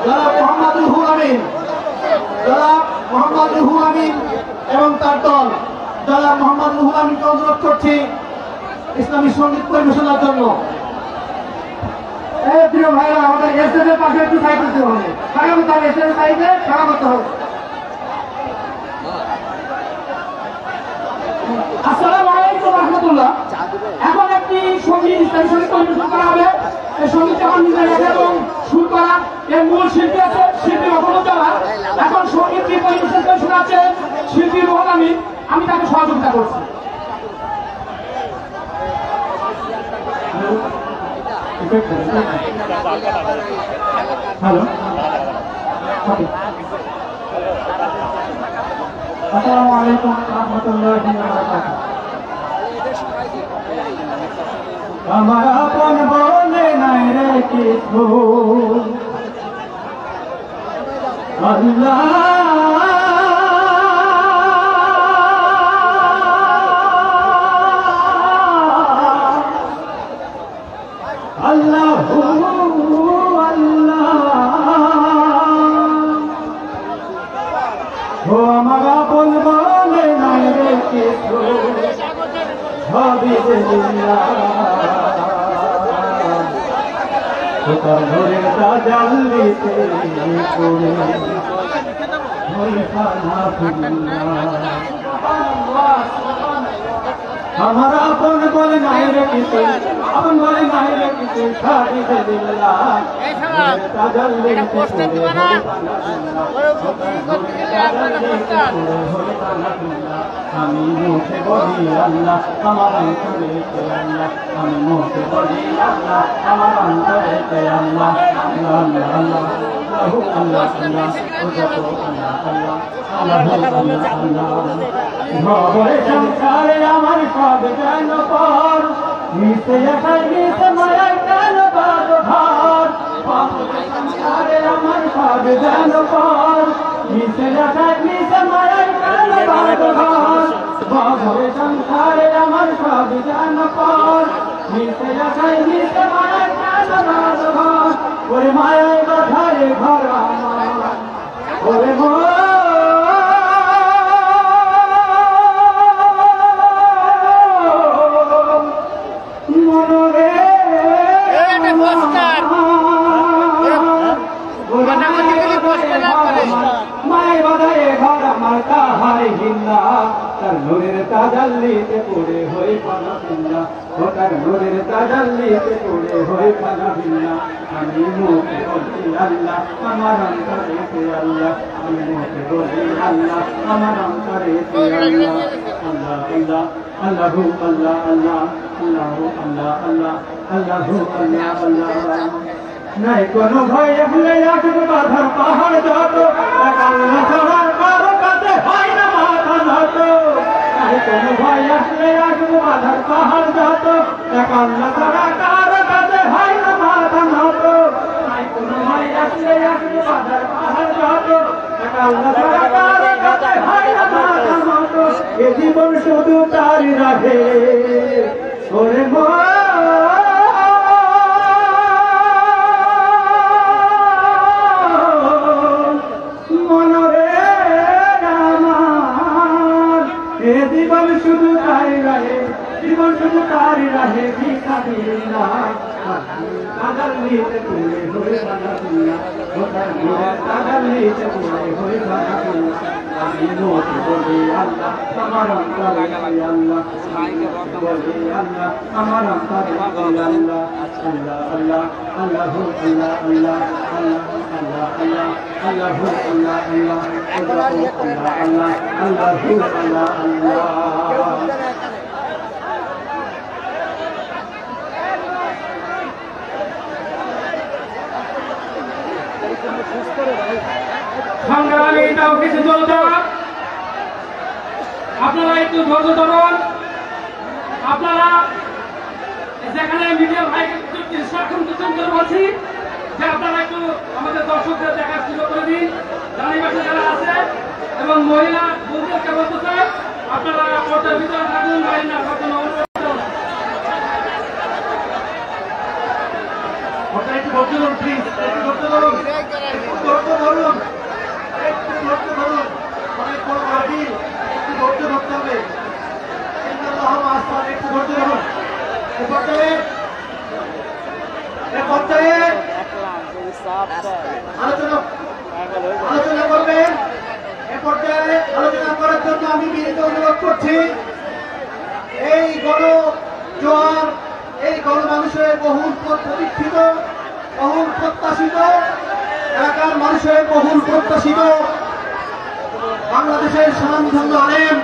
জনাব মোহাম্মদ রুহুল আমিন, জনাব মোহাম্মদ রুহুল আমিন এবং তার দল জনাব মোহাম্মদ রুহুল আমিনকে অনুরোধ করছি ইসলামী সঙ্গীত পরিবেশনার জন্য। প্রিয় ভাইরা, আমাদের স্টেজের পাশে একটু সাইড করতে হবে, স্বাগত হবে, স্টেজের সাইডে স্বাগত হবে। আসসালামু আলাইকুম রহমতুল্লাহ। এখন একটি সঙ্গীত ইসলামী সঙ্গীত পরিবেশন করা হবে। এই সঙ্গীত যখন নিজে লেখা এবং সুর করা, এর মূল শিল্পী আছে শিল্পী রহমতুল্লাহ। এখন সঙ্গীতটি পরিবেশন করে শোনাচ্ছেন শিল্পী রুহুল আমিন। আমি তাকে সহযোগিতা করছি। হ্যালো, আসসালামু আলাইকুম রহমতুল্লাহি ওয়া বারাকাতুহু। আমার আপন বলে নাই রে কিছু, আল্লাহ আল্লাহু আল্লাহ, ও আমার আপন বলে নাই রে কিছু, সবই দিল্লাহ। তার ঘরে তাজাল্লিতে পড়ে আমার আপন বলে নাই রে কিছু, আপন বলে নাই রে কিছু, সবই দিল্লাহ। তাজাল্লিতে পড়ে আমি মুখে বলি আল্লাহ, আমার অন্তরেতে আল্লাহ, আমি মুখে বলি আল্লাহ, আমার অন্তরেতে আল্লাহ, আল্লাহ আল্লাহ আল্লাহ আল্লাহ আল্লাহ, ও যত আল্লাহ আল্লাহ আল্লাহ আল্লাহ আল্লাহ। ঘরে সংসারে আমার সব যেন পর, মিশে একাই মিশে মায়ায় কেন বাদ ঘর। সংসারে আমার সব যেন পর, মিশে একাই মিশে মায়ায় কেন বাদ ঘর। ঘরে সংসারে আমার সব যেন পর, মিশে একাই মিশে মায়ায় কেন বাদ ঘর। ওরে মায়ায় বাধারে ঘর আমার, ওরে মায়ের বাধারে ঘর আমার তাহার হিন্না, তার নূরের তাজাল্লিতে পড়ে হয়ে পানা ভিন্না, ও তার নূরের তাজাল্লিতে পড়ে হয়ে পানা ভিন্না। আমি মুখে বলি আল্লাহ, আমার অন্তরেতে আল্লাহ, আমি মুখে বলি আল্লাহ, আমার অন্তরেতে আল্লাহ, আল্লাহ আল্লাহ আল্লাহু আল্লাহ আল্লাহ আল্লাহু আল্লাহ আল্লাহ আল্লাহু আল্লাহ আল্লাহ। নাই কোনো ভয় ভুলে আসবে বাধার পাহাড় যত, আল্লাহ ছাড়া কারো কাছে হয় না মাথা নত। নাই কোনো ভয় আসলে আসবে বাধার পাহাড় যত, আল্লাহ ছাড়া কারো কাছে হয় না মাথা নত। নাই কোনো ভয় আসলে আসবে বাধার পাহাড় যত, আল্লাহ ছাড়া কারো কাছে হয় না মাথা নত। এ জীবন শুধু তারই রাহে, ওরে জীবন শুধু তাই রহে, জীবন শুধু তাই রহে, ভিক্ষা দিলে না তাজাল্লিতে পড়ে হয়ে বাধা দিলা, ওটার ঘরে তাজাল্লিতে পড়ে হয়ে বাধা দিলা। আমি মুখে বলি আল্লাহ, আমার অন্তরে আল্লাহ, বলি আল্লাহ, আমার অন্তরে আল্লাহ, আল্লাহ আল্লাহ আল্লাহু আল্লাহ আল্লাহ আল্লাহ আল্লাহ আল্লাহু আল্লাহ আল্লাহ আল্লাহ আল্লাহ আল্লাহু আল্লাহ আল্লাহ। সংগ্রামী এটাও কিছু চলছে, আপনারা একটু ধৈর্য ধরুন। আপনারা যেখানে মিডিয়া ভাই ইনস্ট্রাকশন দিচ্ছেন করে বলছি যে আপনারা একটু আমাদের দর্শকদের দেখার সুযোগ করে দিন। জানিবাসী যারা আছে এবং মহিলা বন্ধুদেরকে বলতে চাই, আপনারা পর্দার ভিতরে থাকুন, বাইরে না থাকুন। একটু ধৈর্য ধরুন প্লিজ, একটু ধৈর্য ধরুন। আলোচনা করবেন। এ পর্যায়ে আলোচনা করার জন্য আমি বিনীত অনুরোধ করছি এই জোয়ার, এই গণমানুষের বহুল প্রতীক্ষিত, বহুল প্রত্যাশিত, এলাকার মানুষের বহুল প্রত্যাশিত বাংলাদেশের স্বনামধন্য আলেম,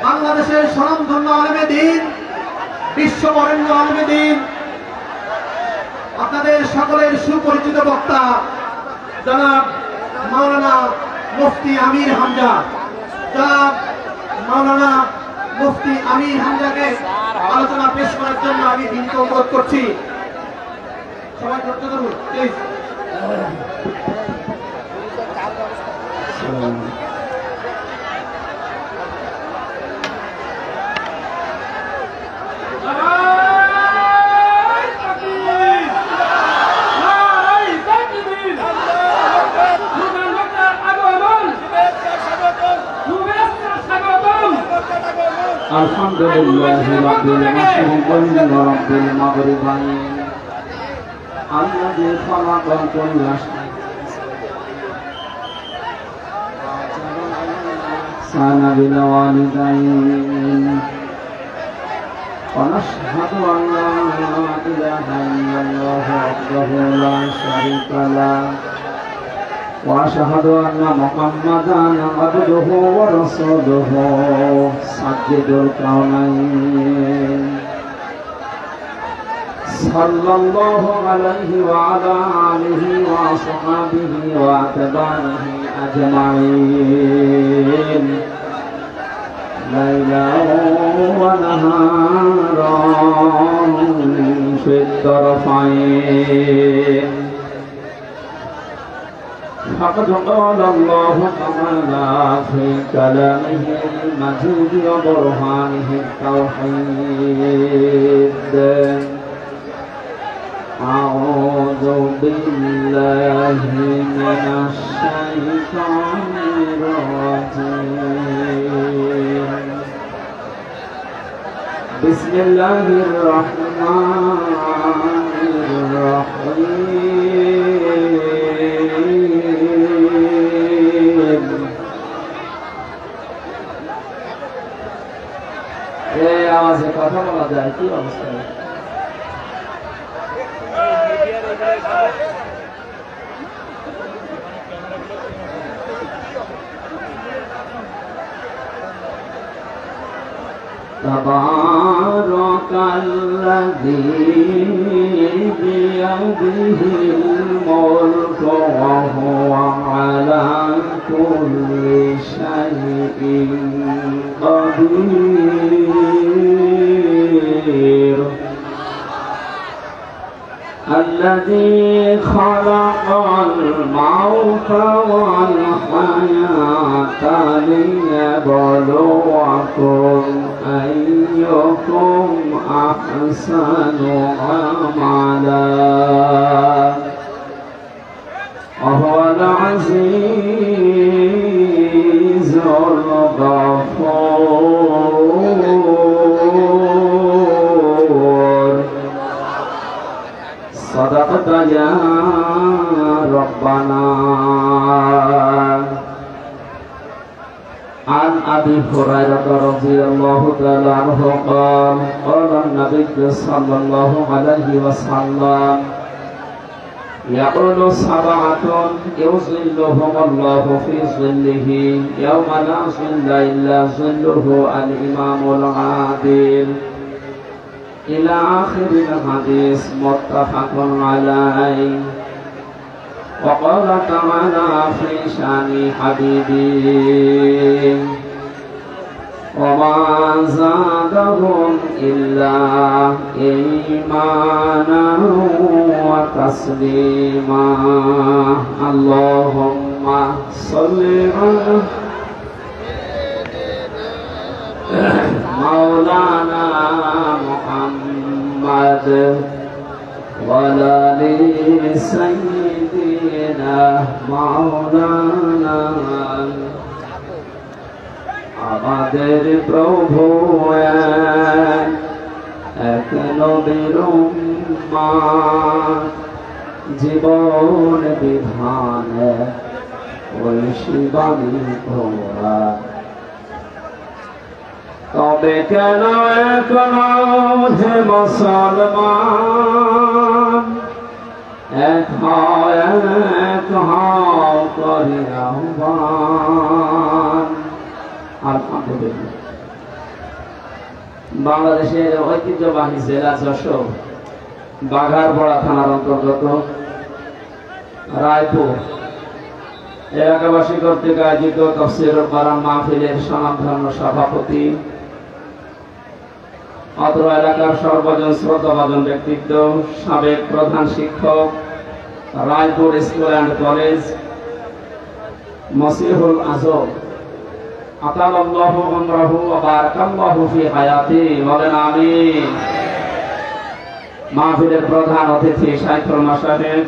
বাংলাদেশের স্বনামধন্য আলেমে দ্বীন, বিশ্ববরেণ্য আলেমে দ্বীন, আপনাদের সকলের সুপরিচিত বক্তা জনাব মাওলানা মুফতি আমির হামজা, জনাব মাওলানা মুফতি আমির হামজাকে আলোচনা পেশ করার জন্য আমি বিনীত অনুরোধ করছি। সবাই ধৈর্য ধরুন please. Alhamdulillahi Rabbil Mashriqayn wa Rabbil Maghribayn Alladhi khalaqa kulla shay'in sana bil walidayn wa nashhadu an la ilaha illallah wahdahu la sharika lahu وأشهد أن محمدا عبده ورسوله سيد الكونين صلى الله عليه وعلى آله وصحبه وأتباعه أجمعين ليلا ونهارا في الطرفين فقد قال الله تعالى في كلامه المجيد وبرهانه التوحيد أعوذ بالله من الشيطان الرجيم بسم الله الرحمن الرحيم এই আওয়াজে কথা বলা যায় কি অবস্থা? تبارك الذي بيده الملك وهو على كل شيء قدير الذي خلق الموت والحياة ليبلوكم أيكم أحسن عملا وهو العزيز الغفور صدقت يا ربنا. عن أبي هريرة رضي الله تعالى عنه قال قال النبي صلى الله عليه وسلم يقول سبعة يظلهم الله في ظله يوم لا ظل إلا ظله الإمام العادل إلى آخر الحديث متفق عليه. وقال تعالى في شان حبيبي وما زادهم إلا إيمانا وتسليما. اللهم صل على مولانا محمد وعلى آل سيدنا مولانا আমাদের প্রভু এক নবীর উম্মত জীবন বিধানে ওই শিবানী ঘোড়া তবে কেন এখনো হে মুসলমান এক হও করি আহ্বান। আলহামদুলিল্লাহ। বাংলাদেশের ঐতিহ্যবাহী জেলা যশোর বাঘারপাড়া থানার অন্তর্গত রায়পুর এলাকাবাসী কর্তৃক আয়োজিত তাফসীরুল কোরআন মাহফিলের স্বনামধন্য সভাপতি, অত্র এলাকার সর্বজন শ্রদ্ধাভাজন ব্যক্তিত্ব, সাবেক প্রধান শিক্ষক, রায়পুর স্কুল অ্যান্ড কলেজ, মসিহুল আজম আতালাল্লাহু উমরাহু ওয়া বারাকাল্লাহু ফি হায়াতি, বলেন আমিন। মাহফিলের প্রধান অতিথি শাইখুল মাশায়েখ,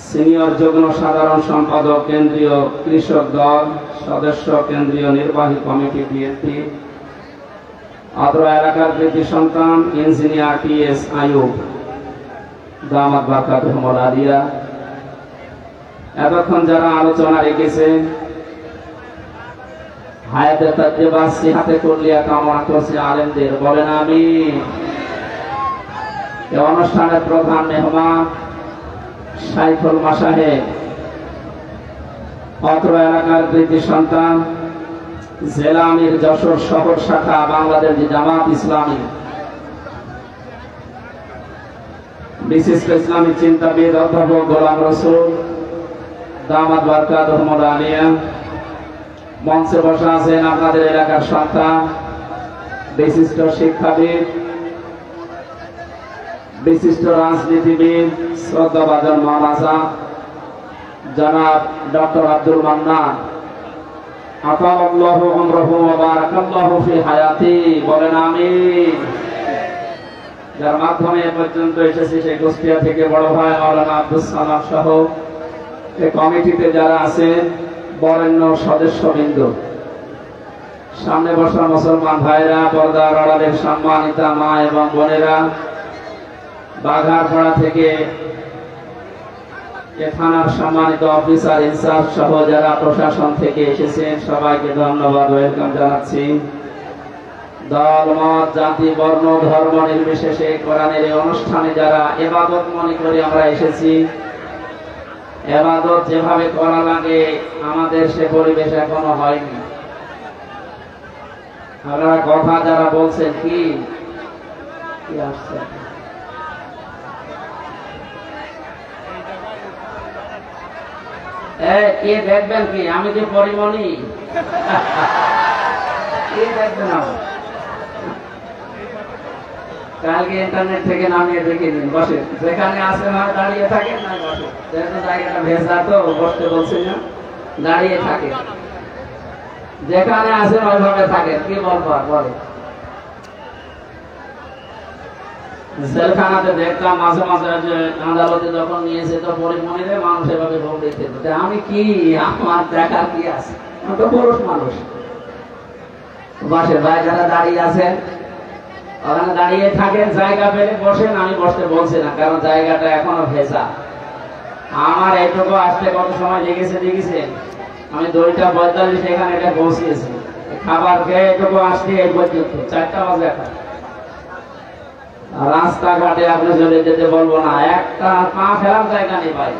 সিনিয়র যুগ্ম সাধারণ সম্পাদক কেন্দ্রীয় কৃষক দল, সদস্য কেন্দ্রীয় নির্বাহী কমিটি বিএনপি, অত্র এলাকার কৃতি সন্তান ইঞ্জিনিয়ার টি.এস. আইয়ুব দামাত বারাকাতুহুল আলিয়া, এতক্ষণ যারা আলোচনা রেখেছেন হায়াতে তাজ্জেবা সিহাতে কুল্লিয়া কামনা করছি আলেমদের, বলেন আমিন। এই অনুষ্ঠানের প্রধান মেহমান শাইখুল মাশায়েখ, অত্র এলাকার কৃতি সন্তান জেলা আমির যশোর শহর শাখা বাংলাদেশ জামাত ইসলামী, বিশিষ্ট ইসলামী চিন্তাবিদ অধ্যাপক গোলাম রসুল দামাত বারাকাতুহুল আলিয়া। মঞ্চে বসা আছেন আপনাদের এলাকার সন্তান, বিশিষ্ট শিক্ষাবিদ, বিশিষ্ট রাজনীতিবিদ, শ্রদ্ধাভাজন মাওলানা জনাব ডক্টর আব্দুল মান্নান আতালাল্লাহু উমরাহু ওয়া বারাকাল্লাহু ফি হায়াতি, বলেন আমিন। যার মাধ্যমে এ পর্যন্ত এসেছি সেই কুষ্টিয়া থেকে বড় ভাই মাওলানা আব্দুল সালাম সহ এই কমিটিতে যারা আছেন বরেণ্য সদস্যবৃন্দ, সামনে বসা মুসলমান ভাইরা, পর্দার আড়ালের সম্মানিতা মা এবং বোনেরা, বাঘারপাড়া থেকে এ থানার সম্মানিত অফিসার ইনচার্জ সহ যারা প্রশাসন থেকে এসেছেন সবাইকে ধন্যবাদ, ওয়েলকাম জানাচ্ছি। দল মত জাতি বর্ণ ধর্ম নির্বিশেষে কোরআনের এই অনুষ্ঠানে যারা ইবাদত মনে করে আমরা এসেছি, ইবাদত যেভাবে করা লাগে আমাদের সে পরিবেশ এখনো হয়নি। আপনারা কথা যারা বলছেন কি আসছে কে দেখবেন কি? আমি যে পরিমণি কে দেখবেন? কালকে ইন্টারনেট থেকে নামিয়ে দেখে নিন, বসে যেখানে আসে না দাঁড়িয়ে থাকে না বসে, যেহেতু জায়গাটা ভেজা তো বসতে বলছি না, দাঁড়িয়ে থাকে, যেখানে আসেন ওইভাবে থাকে। কি বলবো আর বলে। জেলখানাতে দেখতাম মাঝে মাঝে যে আদালতে যখন নিয়েছে তো পরিমণিরে মানুষ এভাবে ভোগ দিতে, আমি কি আমার দেখার কি আছে, আমি তো পুরুষ মানুষ। বাসের ভাই যারা দাঁড়িয়ে আছেন ওখানে দাঁড়িয়ে থাকেন, জায়গা পেলে বসেন, আমি বসতে বলছি না কারণ জায়গাটা এখনো ভেজা। আমার এইটুকু আসতে কত সময় লেগেছে আমি 2:45 এখানে এটা পৌঁছিয়েছি, খাবার খেয়ে এটুকু আসতে এই পর্যন্ত 4টা বাজে। এখন রাস্তাঘাটে আপনি চলে যেতে বলবো না, একটা পা ফেরার জায়গা নেই ভাই।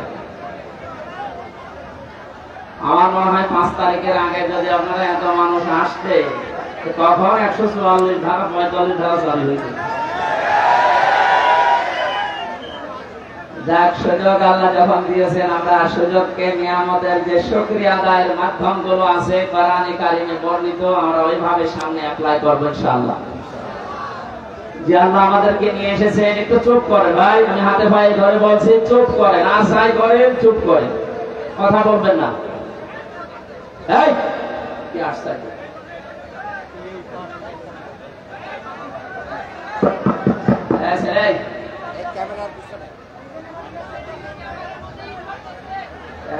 আমার মনে হয় 5 তারিখের আগে যদি আপনারা এত মানুষ আসতে তখন 144 ধারা 45 ধারা চালু হয়েছে। যাক, সুযোগ আল্লাহ যখন দিয়েছেন আমরা সুযোগকে নিয়ামতের যে শুকরিয়া আদায়ের মাধ্যমগুলো আছে কোরআনে কারিমে বর্ণিত আমরা ওইভাবে সামনে অ্যাপ্লাই করব ইনশাআল্লাহ। যে আল্লাহ আমাদেরকে নিয়ে এসেছেন, একটু চুপ করে ভাই, আমি হাতে পায়ে ধরে বলছি চুপ করেন, আর যাই করেন চুপ করেন, কথা বলবেন না। এই কি আসছে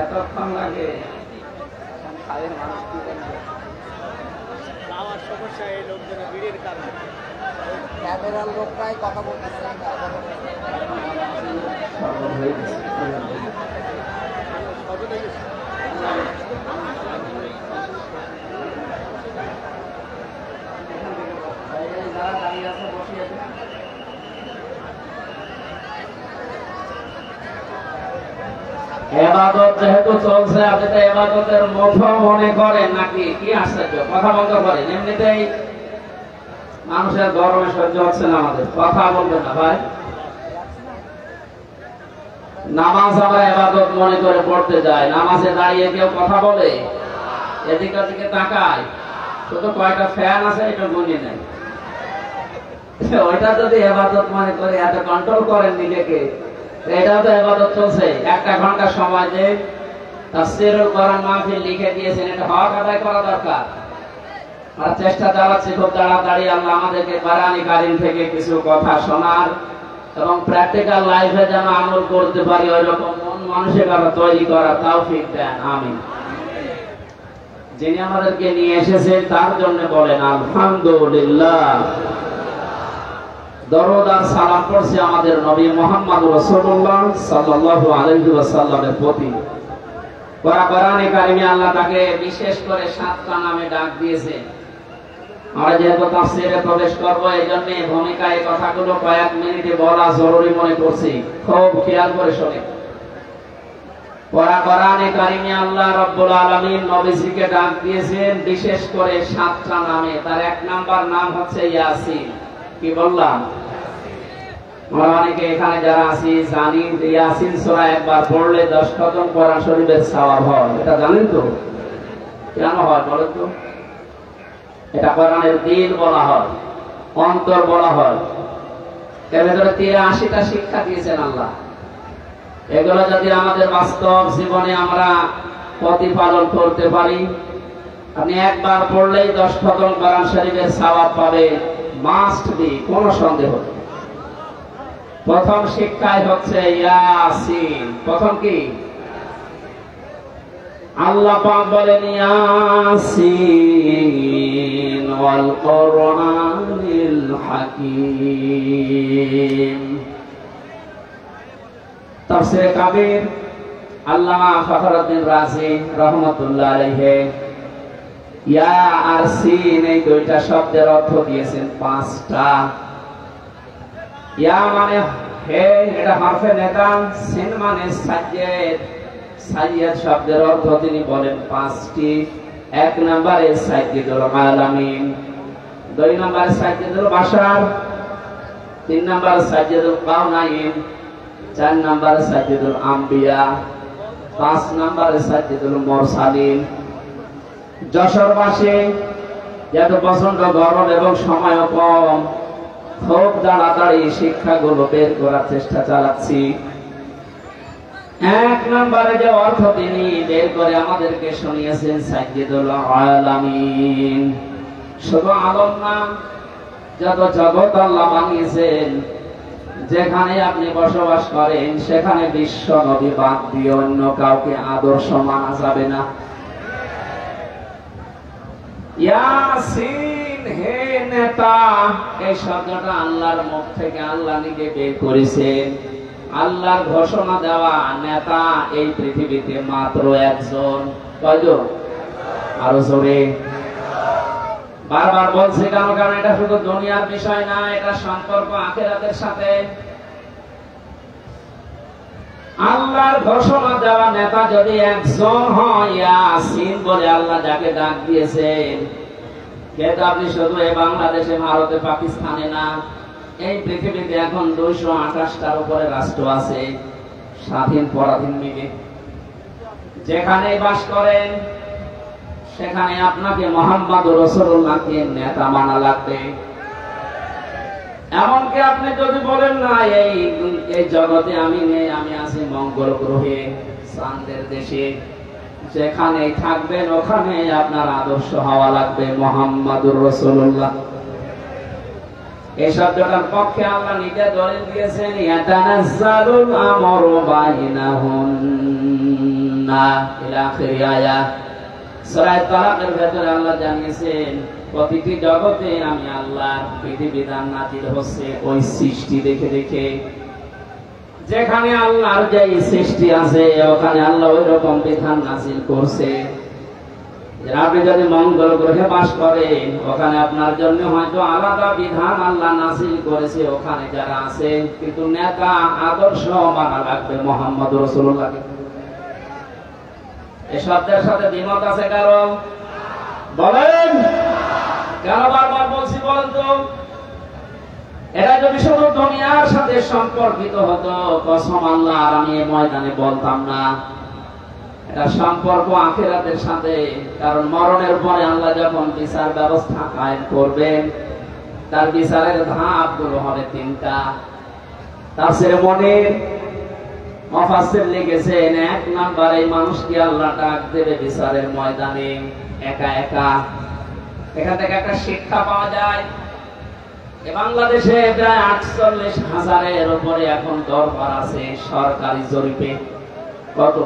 এতক্ষণ লাগে? সমস্যা এই লোকজনের ভিড়ের কারণে। ক্যামেরার লোকটাই কথা বলতেছে যারা দাঁড়িয়ে আছে বসে আছে এবাদত যেহেতু চলছে আপনি তো এবাদতের মতো মনে করেন নাকি? কি আশ্চর্য, কথা বন্ধ করেন। এমনিতেই মানুষের গরমে সহ্য হচ্ছে না, আমাদের কথা বলবেন না ভাই। নামাজ আমরা এবাদত মনে করে পড়তে যাই, নামাজে দাঁড়িয়ে কেউ কথা বলে? এদিকে ওদিকে তাকায়, শুধু কয়টা ফ্যান আছে এটা গুনিয়ে নেয়। ওইটা যদি এবাদত মনে করে এত কন্ট্রোল করেন নিজেকে, এটাও তো এবাদত চলছে। 1 ঘন্টা সময় যে তাফসীরুল কোরআন মাহফিল লিখে দিয়েছেন, এটা হক আদায় করা দরকার। আমরা চেষ্টা চালাচ্ছি খুব তাড়াতাড়ি আল্লাহ আমাদেরকে কোরআন কারীম থেকে কিছু কথা শোনার এবং প্র্যাকটিক্যাল লাইফে যেন আমল করতে পারি, ওই রকম মন মানসিকতা তৈরি করার তৌফিক দেন, আমিন। যিনি আমাদেরকে নিয়ে এসেছেন তার জন্য বলেন আলহামদুলিল্লাহ। দরুদ আর সালাম পড়ছি আমাদের নবী মুহাম্মদ রাসূলুল্লাহ সাল্লাল্লাহু আলাইহি ওয়াসাল্লামের প্রতি। কোরআনে কারিমে আল্লাহ তাকে বিশেষ করে 7টা নামে ডাক দিয়েছে। আমরা যেহেতু তাফসীরে প্রবেশ করব, এইজন্য ভূমিকায় কথাগুলো কয়েক মিনিটে বলা জরুরি মনে করছি, খুব খেয়াল করে শুনুন। কোরআনে কারিমে আল্লাহ রাব্বুল আলামিন নবীজিকে ডাক দিয়েছেন বিশেষ করে 7টা নামে। তার 1 নাম্বার নাম হচ্ছে ইয়াসিন। কি বললাম? আমরা অনেকে এখানে যারা আছি জানি যে ইয়াসিন সূরা একবার পড়লে 10 খতম কোরআন শরীফের সওয়াব হয়। এটা জানেন তো? কেন হয় বলেন তো? এটা কোরআনের দিল বলা হয়, অন্তর বলা হয়। এর ভিতরে 83টা শিক্ষা দিয়েছেন আল্লাহ। এগুলো যদি আমাদের বাস্তব জীবনে আমরা প্রতিপালন করতে পারি, আপনি একবার পড়লেই 10 খতম কোরআন শরীফের সওয়াব পাবে, মাস্ট বি, কোনো সন্দেহ নেই। প্রথম শিক্ষাই হচ্ছে ইয়াসিন। প্রথম কি? আল্লাহ পাক বলেন ইয়াসিন ওয়াল কোরআনিল হাকীম। তাফসীরে কাবীর আল্লামা ফখরুদ্দীন রাজি রাহমাতুল্লাহ আলাইহি ইয়া আর সিন এই দুইটা শব্দের অর্থ দিয়েছেন 5টা। ইয়া মানে হে, এটা হরফে নেদা। সিন মানে সাজ্জাদ। সাজ্জাদ শব্দের অর্থ তিনি বলেন 5টি। 1 নম্বরে সাজ্জাদুল আলামিন, 2 নম্বরে সাজ্জাদুল বাশার, 3 নম্বরে সাজ্জাদুল কাউনাইন, 4 নম্বরে সাজ্জাদুল আম্বিয়া, 5 নম্বরে সাজ্জাদুল মুরসালিন। যশোরবাসী যেহেতু প্রচন্ড গরম এবং সময় কম, খুব তাড়াতাড়ি শিক্ষাগুলো বের করার চেষ্টা চালাচ্ছি। 1 নম্বরে যে অর্থ তিনি বের করে আমাদেরকে শুনিয়েছেন সাজ্জাদুল আলামিন। শুধু আলম না, যত জগৎ আল্লাহ বানিয়েছেন, যেখানে আপনি বসবাস করেন সেখানে বিশ্ব নবী বাদ দিয়ে অন্য কাউকে আদর্শ মানা যাবে না। ইয়াসিন হে নেতা, এই শব্দটা আল্লাহর মুখ থেকে আল্লাহ নিজে বের করেছেন। আল্লাহর ঘোষণা দেওয়া নেতা এই পৃথিবীতে মাত্র একজন। কয়জন? আরো জোরে। বারবার বলছি কেন? কারণ এটা শুধু দুনিয়ার বিষয় না, এটা সম্পর্ক আখিরাতের সাথে। আল্লাহর ঘোষণা দেওয়া নেতা যদি একজন হয়, ইয়াসিন বলে আল্লাহ যাকে ডাক দিয়েছেন, যেহেতু আপনি শুধু এই বাংলাদেশে, ভারতে, পাকিস্তানে না, এই পৃথিবীতে এখন 228টার উপরে রাষ্ট্র আছে, স্বাধীন পরাধীন মিলে। যেখানে বাস করেন সেখানে আপনাকে মুহাম্মদ রাসূলুল্লাহকে নেতা মানা লাগবে। এমনকি আপনি যদি বলেন না এই জগতে আমি নেই, আমি আছি মঙ্গল গ্রহে, চাঁদের দেশে, যেখানেই থাকবেন ওখানে আপনার আদর্শ হওয়া লাগবে মুহাম্মদুর রাসূলুল্লাহ। এই শব্দটার পক্ষে আল্লাহ নিজে দলিল দিয়েছেন, ইয়াতানাজ্জালুল আমরু বাইনাহুন্না ইলা আখির আয়াত। সূরা তালাকের ভেতরে আল্লাহ জানিয়েছেন প্রতিটি জগতে আমি আল্লাহর বিধিবিধান নাজিল হচ্ছে ওই সৃষ্টি দেখে দেখে। যেখানে আল্লাহর যে সৃষ্টি আছে ওখানে আল্লাহ ওই রকম বিধান নাজিল করছে। আপনি যদি মঙ্গল গ্রহে বাস করেন ওখানে আপনার জন্য হয়তো আলাদা বিধান আল্লাহ নাজিল করেছে ওখানে যারা আছে, কিন্তু নেতা আদর্শ মানা লাগবে মুহাম্মদ রাসূলুল্লাহকে। এই শব্দের সাথে দ্বিমত আছে কারো? বলেন কেন বারবার বলছি বলেন তো? এটা যদি শুধু দুনিয়ার সাথে সম্পর্কিত হতো কসম আল্লাহ আর আমি এই ময়দানে বলতাম না। এটা সম্পর্ক আখিরাতের সাথে, কারণ মরণের পরে আল্লাহ যখন বিচার ব্যবস্থা কায়েম করবেন তার বিচারের ধাপগুলো হবে তিনটা। তাফসীরে মনির মুফাসসির লিখেছেন, 1 নাম্বার এই মানুষকে আল্লাহ ডাক দেবে বিচারের ময়দানে একা একা। এখান থেকে একটা শিক্ষা পাওয়া যায়। বাংলাদেশে প্রায় 48,000-এর উপরে এখন দরবার আছে সরকারি জরিপে। কত?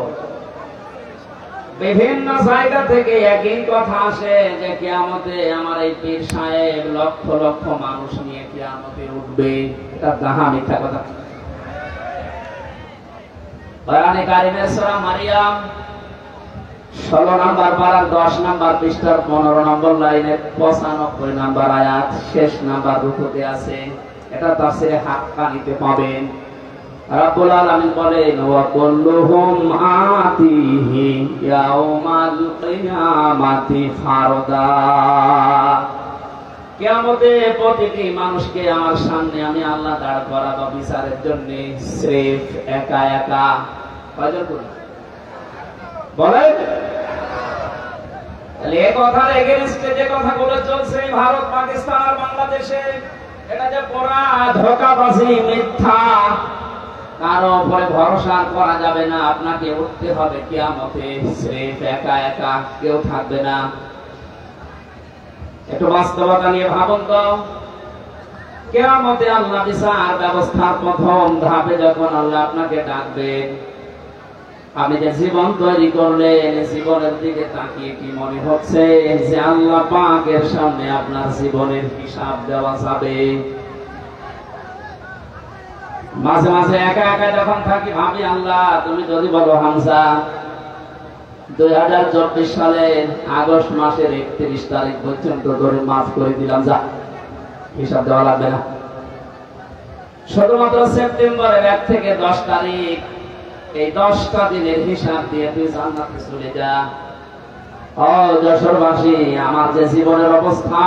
বিভিন্ন জায়গা থেকে একই কথা আসে যে কিয়ামতে আমার এই পীর সাহেব লক্ষ লক্ষ মানুষ নিয়ে কিয়ামতে উঠবে। এটা জাহা মিথ্যা কথা। কোরআনে কারিমের সূরা মারিয়াম 16 নাম্বার পারার 10 নাম্বার পৃষ্ঠার 15 নম্বর লাইনের 95 নাম্বার আয়াত শেষ নাম্বার রুকুতে আছে। এটা তাফসীরে হাক্কানিতে পাবেন। রাব্বুল আলামিন বলেন, ওয়া কুল্লুহুম আতিহি ইয়াউমাল কিয়ামাতি ফারদা। কিয়ামতে প্রতিটি মানুষকে আমার সামনে আমি আল্লাহ দাঁড় করাবো বিচারের জন্য, স্রেফ একা একা। কয়জন বলেন? তাহলে এই কথার এগেইনস্টে যে কথাগুলো চলছে ভারত, পাকিস্তান আর বাংলাদেশে, এটা যে পুরা ধোঁকাবাজি, মিথ্যা, কারো উপরে ভরসা করা যাবে না। আপনাকে উঠতে হবে কিয়ামতে স্রেফ একা একা, কেউ থাকবে না। একটু বাস্তবতা নিয়ে ভাবুন তো। কিয়ামতে আল্লাহ বিচার ব্যবস্থার প্রথম ধাপে যখন আল্লাহ আপনাকে ডাকবেন, আপনি যে জীবন তৈরি করলেন জীবনের দিকে তাকিয়ে কি মনে হচ্ছে যে আল্লাহ পাকের সামনে আপনার জীবনের হিসাব দেওয়া যাবে? মাঝে মাঝে একা একা যখন থাকি ভাবি, আল্লাহ তুমি যদি বলো হামজা 2024 সালের আগস্ট মাসের 31 তারিখ পর্যন্ত ধরে মাফ করে দিলাম, যা হিসাব দেওয়া লাগবে না। শুধুমাত্র সেপ্টেম্বরের 1 থেকে 10 তারিখ, এই 10টা দিনের হিসাব দিয়ে তুই জান্নাতে চলে যা। ও যশোরবাসী, আমার যে জীবনের অবস্থা,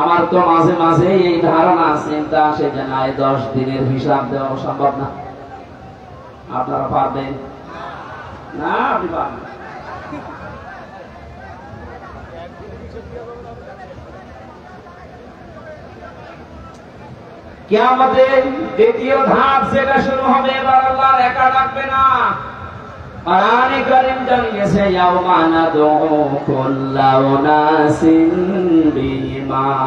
আমার তো মাঝে মাঝে এই ধারণা চিন্তা আসে যে না, এই 10 দিনের হিসাব দেওয়া সম্ভব না। আপনারা পারবেন না? আপনি পারবেন? কিয়ামতের দ্বিতীয় ধাপ যেটা শুরু হবে, এবার আল্লাহ একা ডাকবে না। কোরআনে কারীম জানিয়েছে, ইয়াউমা নাদউ কুল্লা উনাসিন বিইমামিহিম।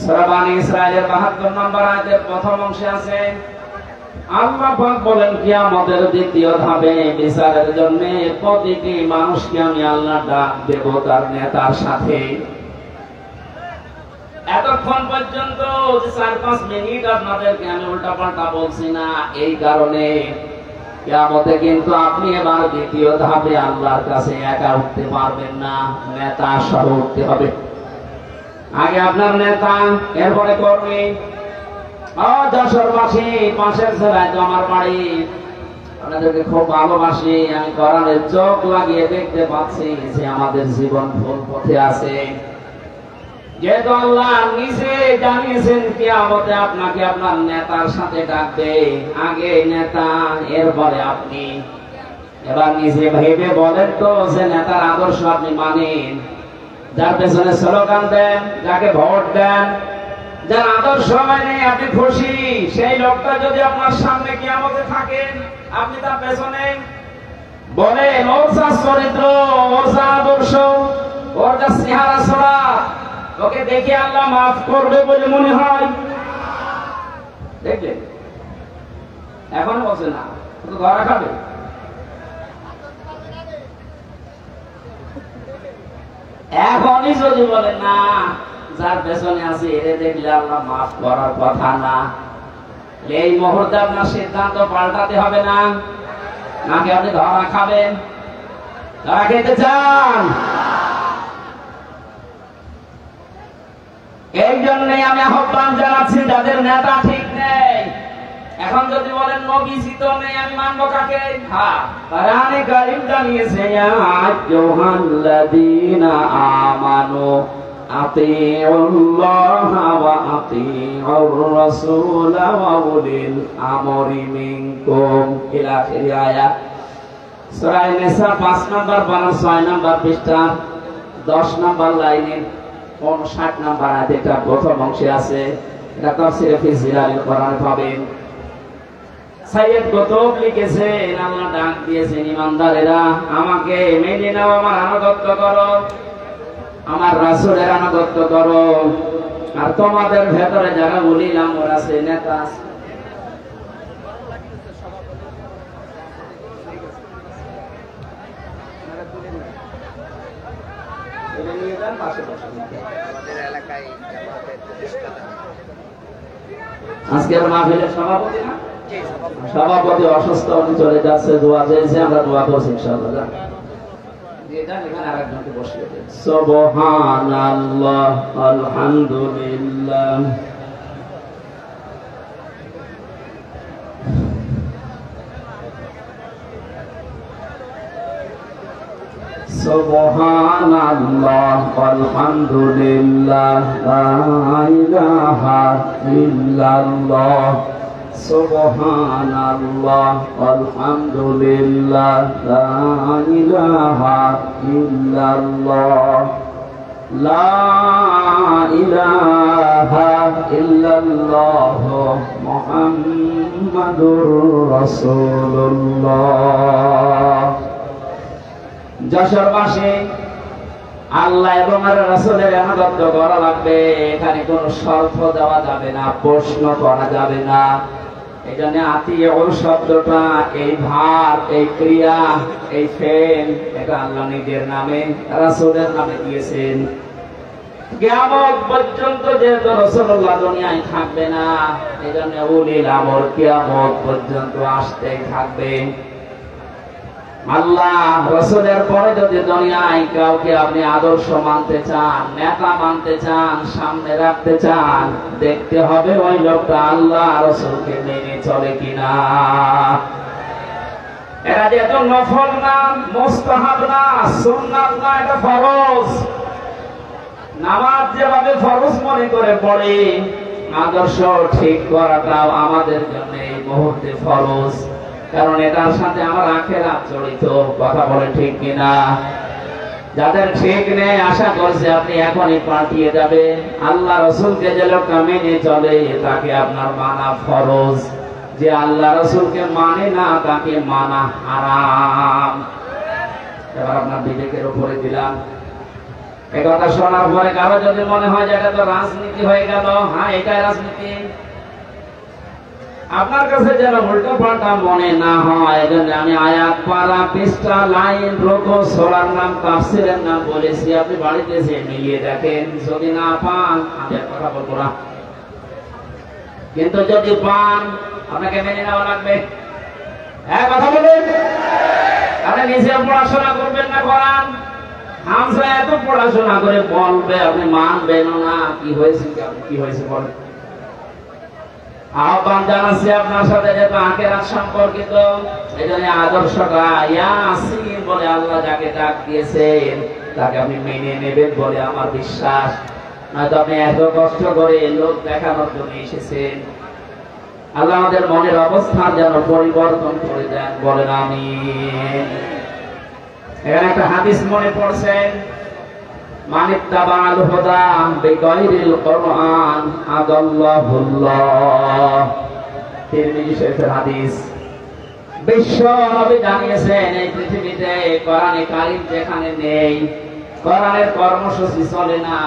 সূরা বনী ইসরাঈলের 72 নম্বর আয়াতের প্রথম অংশে আছে, আল্লাহ পাক বলেন কিয়ামতের দ্বিতীয় ধাপে বিচারের জন্য প্রতিটি মানুষকে আমি আল্লাহ ডাক দেব তার নেতার সাথে। এতক্ষণ পর্যন্ত 4-5 মিনিট আপনাদেরকে আমি উল্টাপাল্টা বলছি না, এই কারণে কিয়ামতে কিন্তু আপনি এবার দ্বিতীয় ধাপে আল্লাহর কাছে একা উঠতে পারবেন না, নেতা সহ উঠতে হবে। আগে আপনার নেতা, এরপরে কর্মী। যশোরবাসী, পাশের জেলায় তো আমার বাড়ি, আপনাদেরকে খুব ভালোবাসি। আমি কোরআনের চোখ লাগিয়ে দেখতে পাচ্ছি যে আমাদের জীবন ভুল পথে আছে। যেহেতু আল্লাহ নিজে জানিয়েছেন কিয়ামতে আপনাকে আপনার নেতার সাথে ডাকবে, আগে নেতা এরপরে আপনি। এবার নিজে ভেবে বলেন তো যে নেতার আদর্শ আপনি মানেন, যার পেছনে স্লোগান দেন, যাকে ভোট দেন, যার আদর্শ মানে আপনি খুশি, সেই লোকটা যদি আপনার সামনে কিয়ামতে থাকেন, আপনি তার পেছনে বলেন ওর যা চরিত্র, ওর যা আদর্শ, ওর যা চেহারা ছড়া, ওকে দেখে আল্লাহ মাফ করবে বলে মনে হয়? দেখবেন এখন বলছে না, ধরা খাবে। এখনই যদি বলে না, যার পেছনে আছে এরে দেখলে আল্লাহ মাফ করার কথা না, এই মুহূর্তে আপনার সিদ্ধান্ত পাল্টাতে হবে না, নাকি আপনি ধরা খাবেন? ধরা খেতে চান? এই জন্যই আমি আহ্বান জানাচ্ছি, যাদের নেতা ঠিক নেই, এখন যদি বলেন নবীজি তো নেই, আমি মানবো কাকে? হ্যাঁ, কোরআনে কারীম জানিয়েছে, ইয়া আইয়ুহাল্লাযীনা আমানু আতিউল্লাহা ওয়া আতিউর রাসূলা ওয়া উলিল আমরি মিনকুম ইলা আখির আয়াত। সূরা নিসা 5 নম্বর 6 নম্বর পৃষ্ঠা 10 নম্বর লাইনে 59 নম্বর আয়াতে এটা প্রথম অংশে আছে। এটা তাফসীরে ফি জিলালিল কোরআন পাবেন। সাইয়েদ কুতুব লিখেছেন, আল্লাহ ডাক দিয়েছেন, ইমানদারেরা আমাকে মেনে নাও, আমার আনুগত্য করো, আমার রাসূলের আনুগত্য করো। আর তোমাদের ভেতরে যারা উলিল আমর আছে, নেতা আছে, আমাদের এলাকায় জামাতের প্রতিষ্ঠাতা আজকের মাহফিলের সভাপতি না, সভাপতি অসুস্থ, উনি চলে যাচ্ছে, দোয়া চেয়েছে, আমরা দোয়া করছি ইনশাআল্লাহ। এখানে আরেকজনকে বসিয়ে দেন। সুবহানাল্লাহ, আলহামদুলিল্লাহ, সুবহানাল্লাহ আলহামদুলিল্লাহ, লা ইলাহা ইল্লাল্লাহ, সুবহানাল্লাহ আলহামদুলিল্লাহ, লা ইলাহা ইল্লাল্লাহ, লা ইলাহা ইল্লাল্লাহ, মুহাম্মাদুর রাসূলুল্লাহ। যশোরবাসী, আল্লাহ এবং রাসূলের আনুগত্য করা লাগবে, এখানে কোনো শর্ত দেওয়া যাবে না, প্রশ্ন করা যাবে না। এই জন্য আতিউল শব্দটা, এই ভাব, এই ক্রিয়া, এই ফেল, এটা আল্লাহ নিজের নামে রাসূলের নামে দিয়েছেন। কিয়ামত পর্যন্ত যেহেতু রাসূলুল্লাহ দুনিয়ায় থাকবে না, এই জন্য উলিল আমর কিয়ামত পর্যন্ত আসতেই থাকবে। আল্লাহ রাসূলের পরে যদি দুনিয়ায় কাউকে আপনি আদর্শ মানতে চান, নেতা মানতে চান, সামনে রাখতে চান, দেখতে হবে ওই লোকটা আল্লাহ রাসূলকে মেনে চলে কিনা। এটা যেহেতু নফল না, মুস্তাহাব না, সুন্নাত না, এটা ফরজ। নামাজ যেভাবে ফরজ মনে করে পড়ে, আদর্শ ঠিক করাটাও আমাদের জন্য এই মুহূর্তে ফরজ, কারণ এটার সাথে আমার আখিরাত জড়িত। কথা বলে ঠিক কিনা? যাদের ঠিক নেই, আশা করছে আপনি এখনই পাঠিয়ে যাবে। আল্লাহ রাসূলকে যে লোকটা মেনে চলে, তাকে আপনার মানা ফরজ। যে আল্লাহ রাসূলকে মানে না, তাকে মানা হারাম। এবার আপনার বিবেকের উপরে দিলাম। এই কথা শোনার পরে কারো যদি মনে হয় যে এটা তো রাজনীতি হয়ে গেল, হ্যাঁ এটাই রাজনীতি, আপনার কাছে যেন উল্টো পাল্টা মনে না হয়, এজন্য আমি আয়াত, পারা, পৃষ্ঠা, লাইন, রুকু, সূরার নাম, তাফসীরের নাম বলেছি। আপনি বাড়িতে এসে মিলিয়ে দেখেন। যদি না পান, আমি আর কথা বলবো না, কিন্তু যদি পান, আপনাকে মেনে নেওয়া লাগবে। হ্যাঁ, কথা বলেন। আপনি নিজে পড়াশোনা করবেন না, করান। হামজা এত পড়াশোনা করে বলবে, আপনি মানবেন না। কি হয়েছে, কি হয়েছে বলেন। আহ্বান জানাচ্ছি আপনার সাথে, যেহেতু আখিরাত সম্পর্কিত, এই জন্য আদর্শটা ইয়াসিন বলে আল্লাহ যাকে ডাক দিয়েছেন, তাকে আপনি মেনে নেবেন বলে আমার বিশ্বাস। নয়তো আপনি এত কষ্ট করে লোক দেখানোর জন্য এসেছেন। আল্লাহ আমাদের মনের অবস্থা যেন পরিবর্তন করে দেন, বলেন আমিন। এখানে একটা হাদিস মনে পড়ছে, মানিত্তাবাল হুদা বিগাইরিল কুরআন আদাল্লাহুল্লাহ। তিরমিজি শরীফের হাদিস। বিশ্ব নবী জানিয়েছেন, এই পৃথিবীতে কোরআনে কারীম যেখানে নেই, কোরআনের কর্মসূচি চলে না,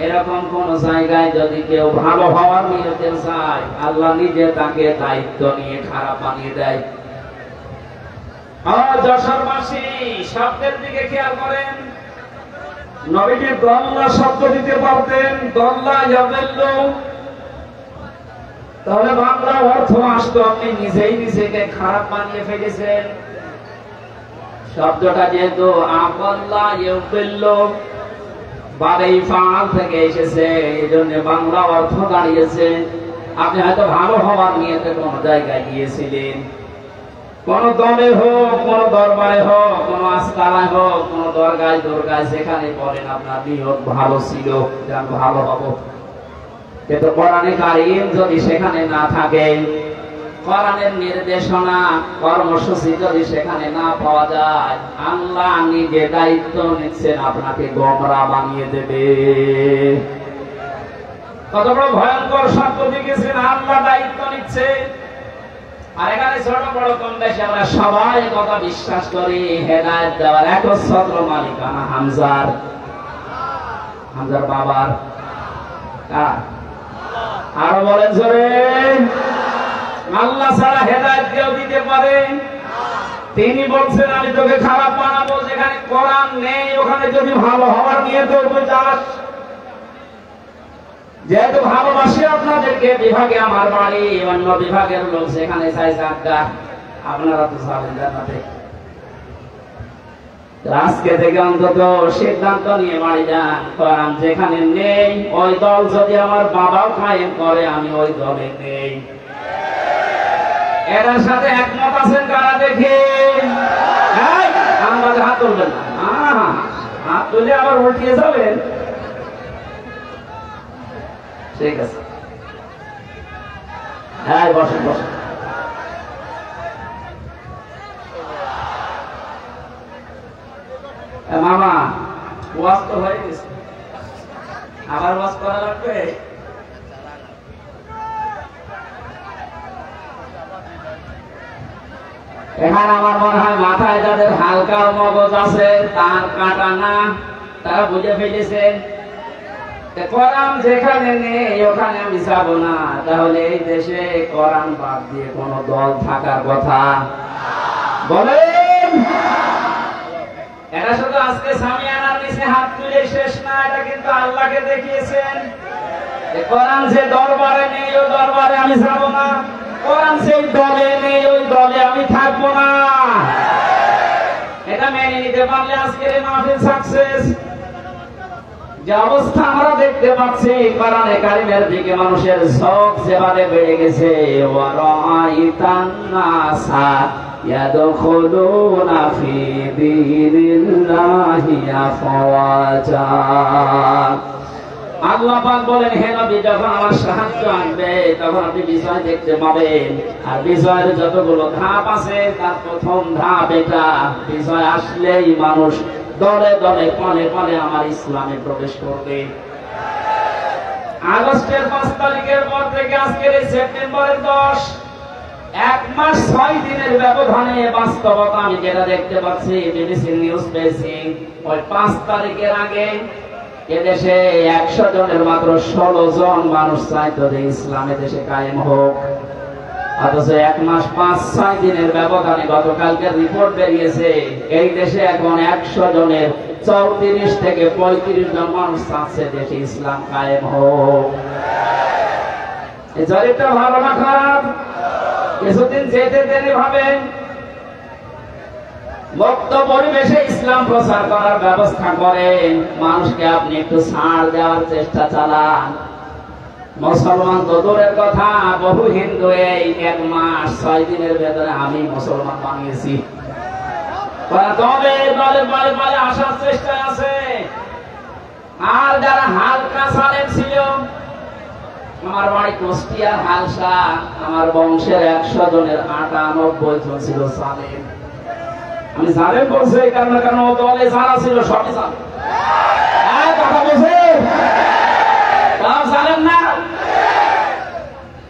এরকম কোন জায়গায় যদি কেউ ভালো হওয়ার নিয়তে চায়, আল্লাহ নিজে তাকে দায়িত্ব নিয়ে খারাপ বানিয়ে দেয়। যশোরবাসী, শব্দের দিকে খেয়াল করেন। নবীকে দল্লা শব্দ দিতে পারতেন, দল্লা ইয়াদিল্লু, তাহলে বাংলা অর্থ আসতো আপনি নিজেই নিজেকে খারাপ বানিয়ে ফেলেছেন। শব্দটা যেহেতু আকাল্লা ইয়াদিল্লু বারে ফাল থেকে এসেছে, এই জন্য বাংলা অর্থ দাঁড়িয়েছে আপনি হয়তো ভালো হওয়ার নিয়তে কোন জায়গায় গিয়েছিলেন, কোন দলে হোক, কোন দরবারে হোক, কোন আস্তানায় হোক, কোন দরগায় দরগায়, সেখানে বলেন আপনার নিয়ত ভালো ছিল যে আমি ভালো হব, কিন্তু কোরআনে কারীম যদি সেখানে না থাকে, কোরআনের নির্দেশনা কর্মসূচি যদি সেখানে না পাওয়া যায়, আল্লাহ নিজে দায়িত্ব নিচ্ছেন আপনাকে গোমরা বানিয়ে দেবে। কত বড় ভয়ঙ্কর শব্দ দিয়েছেন, আল্লাহ দায়িত্ব নিচ্ছে। আর এখানে ছোট বড় কম বেশি আমরা সবাই কথা বিশ্বাস করি, হেদায়েত দেওয়ার একচ্ছত্র মালিকানা হামজার বাবার। আরো বলেন জোরে, আল্লাহ ছাড়া হেদায়েত কেউ দিতে পারে? তিনি বলছেন আমি তোকে খারাপ বানাবো, যেখানে কোরআন নেই ওখানে যদি ভালো হওয়ার নিয়ে তুই যাস। যেহেতু ভালোবাসি আপনাদেরকে, বিভাগে আমার বাড়ি, অন্য বিভাগের লোক সেখানে চাই জায়গা, আপনারা তো যাবেন জান্নাতে। আজকে থেকে অন্তত সিদ্ধান্ত নিয়ে বাড়ি যান, কোরআন যেখানে নেই ওই দল যদি আমার বাবাও কায়েম করে আমি ওই দলে নেই। এর সাথে একমত আছেন কারা দেখে? আমাদের হাত তুলবেন না, হাত তুলে আবার উল্টিয়ে যাবেন। ঠিক আছে, হ্যাঁ বসেন বসেন। মামা ওয়াজ তো হয়ে গেছে, আবার ওয়াজ করা লাগবে? এখানে আমার মনে হয় মাথায় যাদের হালকা মগজ আছে, তার কাটা না, তারা বুঝে ফেলেছেন কোরআন যেখানে নেই ওখানে আমি যাব না। তাহলে এই দেশে কোরআন বাদ দিয়ে কোন দল থাকার কথা বলেন? এটা শুধু আজকে সামিয়ানার নিচে হাত তুলে শেষ না, এটা কিন্তু আল্লাহকে দেখিয়েছেন কোরআন যে দরবারে নেই ওই দরবারে আমি যাব না, কোরআন সেই দলে নেই ওই দলে আমি থাকবো না। এটা মেনে নিতে পারলে আজকের এই মাহফিল সাকসেস। যে অবস্থা আমরা দেখতে পাচ্ছি, কোরআনে কারিমের দিকে মানুষের ঝোঁক যেভাবে বেড়ে গেছে, ওয়ারাআইতান নাসা ইয়াদখুলুনা ফি দীনিল্লাহি আফওয়াজা। আল্লাহ পাক বলেন, হে নবী যখন আমার সাহায্য আসবে তখন আপনি বিজয় দেখতে পাবেন। আর বিজয়ের যতগুলো ধাপ আছে তার প্রথম ধাপ এটা, বিজয় আসলেই মানুষ দলে দলে পলে পলে আমার ইসলামে প্রবেশ করবে। আগস্টের 5 তারিখের পর থেকে আজকের এই সেপ্টেম্বরের 10, 1 মাস 6 দিনের ব্যবধানে বাস্তবতা আমি যেটা দেখতে পাচ্ছি, বিবিসি নিউজ পেয়েছি, ওই 5 তারিখের আগে এদেশে 100 জনের মাত্র 16 জন মানুষ চাইতো যে ইসলামে দেশে কায়েম হোক। অথচ 1 মাস 5-6 দিনের ব্যবধানে গতকালকে রিপোর্ট বেরিয়েছে এই দেশে এখন 100 জনের 34 থেকে 35 জন মানুষ চাচ্ছে দেশে ইসলাম কায়েম হোক। এই জরিপটা ভালো না খারাপ? কিছুদিন যেতে দেরি ভাবেন, মুক্ত পরিবেশে ইসলাম প্রচার করার ব্যবস্থা করেন, মানুষকে আপনি একটু ছাড় দেওয়ার চেষ্টা চালান। মুসলমান তো দূরের কথা, বহু হিন্দু এই 1 মাস 6 দিনের ভেতরে আমি মুসলমান বানিয়েছি। দলে দলে বলে বলে আসার চেষ্টায় আছে। আর যারা হালকা সালেম ছিল, আমার বাড়ি কুষ্টিয়ার হালসা, আমার বংশের 100 জনের 98 জন ছিল সালেম। আমি সালেম বলছি এই কারণে, কারণ ও দলে যারা ছিল সবই সালেম। কথা বলছে তাও সালেম না।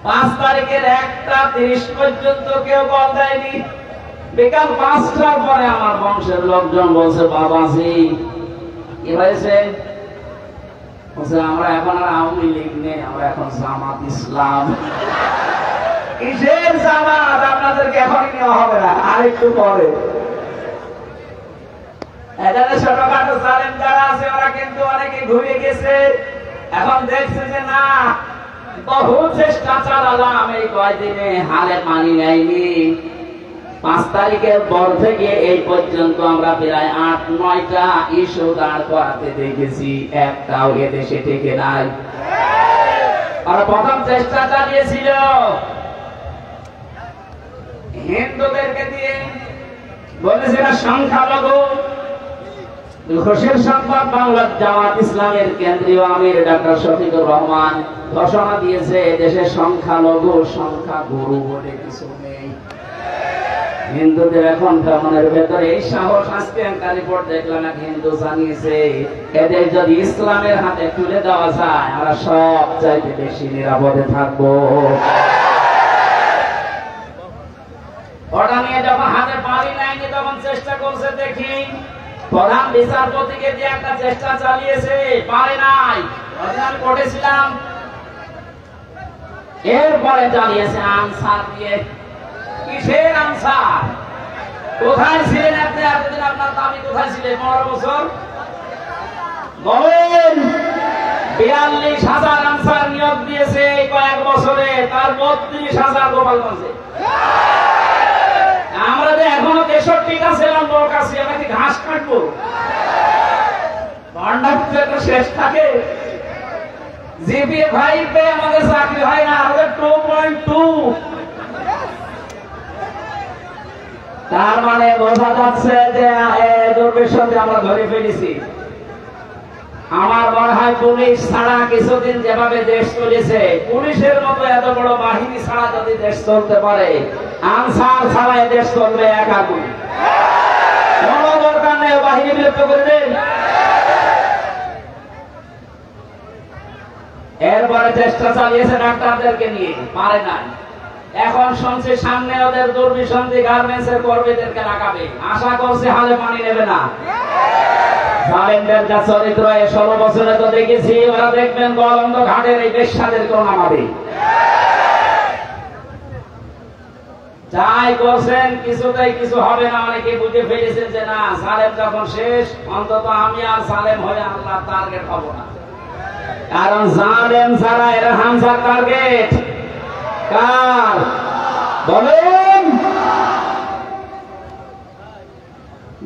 5 তারিখের 1:30 পর্যন্ত কেউ বল দেয়নি। বিকাল 5টার পরে আমার বংশের লোকজন বলছে, বাবাজি কি হয়েছে? আমরা এখন আর আওয়ামী লীগ নেই, আমরা এখন জামাত ইসলাম। কিসের জামাত? আপনাদেরকে এখনই নেওয়া হবে না, আরেকটু পরে। এখানে ছোটখাটো জালেম যারা আছে ওরা কিন্তু অনেকে ঘুরে গেছে, এখন দেখছে যে না বহু চেষ্টা চালালাম এই কয়দিনে হালে পানি নেয়নি। 5 তারিখের পর থেকে এই পর্যন্ত আমরা প্রায় 8-9টা ইস্যু দাঁড় করাতে দেখেছি, একটাও এদেশে টেকে নাই। আর প্রথম চেষ্টা চালিয়েছিল হিন্দুদেরকে দিয়ে, বলেছিল সংখ্যালঘু। খুশির সংবাদ, বাংলার জামাত ইসলামের কেন্দ্রীয় আমির ডক্টর শফিকুর রহমান ঘোষণা দিয়েছে দেশে সংখ্যালঘু সংখ্যাগুরু বলে কিছু নেই। হিন্দুদের এখন মনের ভেতরে এই সাহস। আজকে একটা রিপোর্ট দেখলাম, এক হিন্দু জানিয়েছে এদের যদি ইসলামের হাতে তুলে দেওয়া যায় আমরা সব চাইতে বেশি নিরাপদে থাকবো। ওটা নিয়ে যখন হাতে পানি নেয়নি তখন চেষ্টা করছে, দেখি প্রধান বিচারপতিকে দিয়ে একটা চেষ্টা চালিয়েছে, পারে নাই। আমি পড়েছিলাম, এরপরে চালিয়েছে আনসার দিয়ে। কিসের আনসার? কোথায় ছিলেন আপনি এতদিন? আপনার দাবি কোথায় ছিলেন 15 বছর? বলেন। 42,000 আনসার নিয়োগ দিয়েছে এই কয়েক বছরে, তার 32,000 গোপালগঞ্জে। আমরা যে এখনো 63টা ছিলাম লোক আছি, আমরা কি ঘাস কাটবো? একটা শেষ থাকে। জিপিএ 5 পেয়ে আমাদের চাকরি হয় না, আমাদের 2.2। তার মানে বোঝা যাচ্ছে যে দুর্বিষতে আমরা ধরে ফেলেছি। আমার মনে হয় পুলিশ ছাড়া কিছুদিন যেভাবে দেশ চলেছে, পুলিশের মতো এত বড় বাহিনী ছাড়া যদি দেশ চলতে পারে, আনসার ছাড়া দেশ চলবে একাকুই। কোনো দরকার নেই বাহিনী বিলুপ্ত করে দেন। এরপরে চেষ্টা চালিয়েছে ডাক্তারদেরকে নিয়ে, পারে নাই। এখন শুনছি সামনে ওদের দুর্বিসন্ধি গার্মেন্টসের কর্মীদেরকে লাগাবে, আশা করছে হালে পানি নেবে না। জালেমদের যা চরিত্র 16 বছরে তো দেখেছি, ওরা দেখবেন গলন্দ ঘাটের এই বেশ্যাদেরকেও নামাবে। যাই করছেন কিছুতেই কিছু হবে না। অনেকে বুঝে ফেলেছেন যে না, জালেম যখন শেষ, অন্তত আমি আর জালেম হয়ে আল্লাহ টার্গেট হব না। কারণ জালেম ছাড়া এরা হামজার টার্গেট কার বলেন?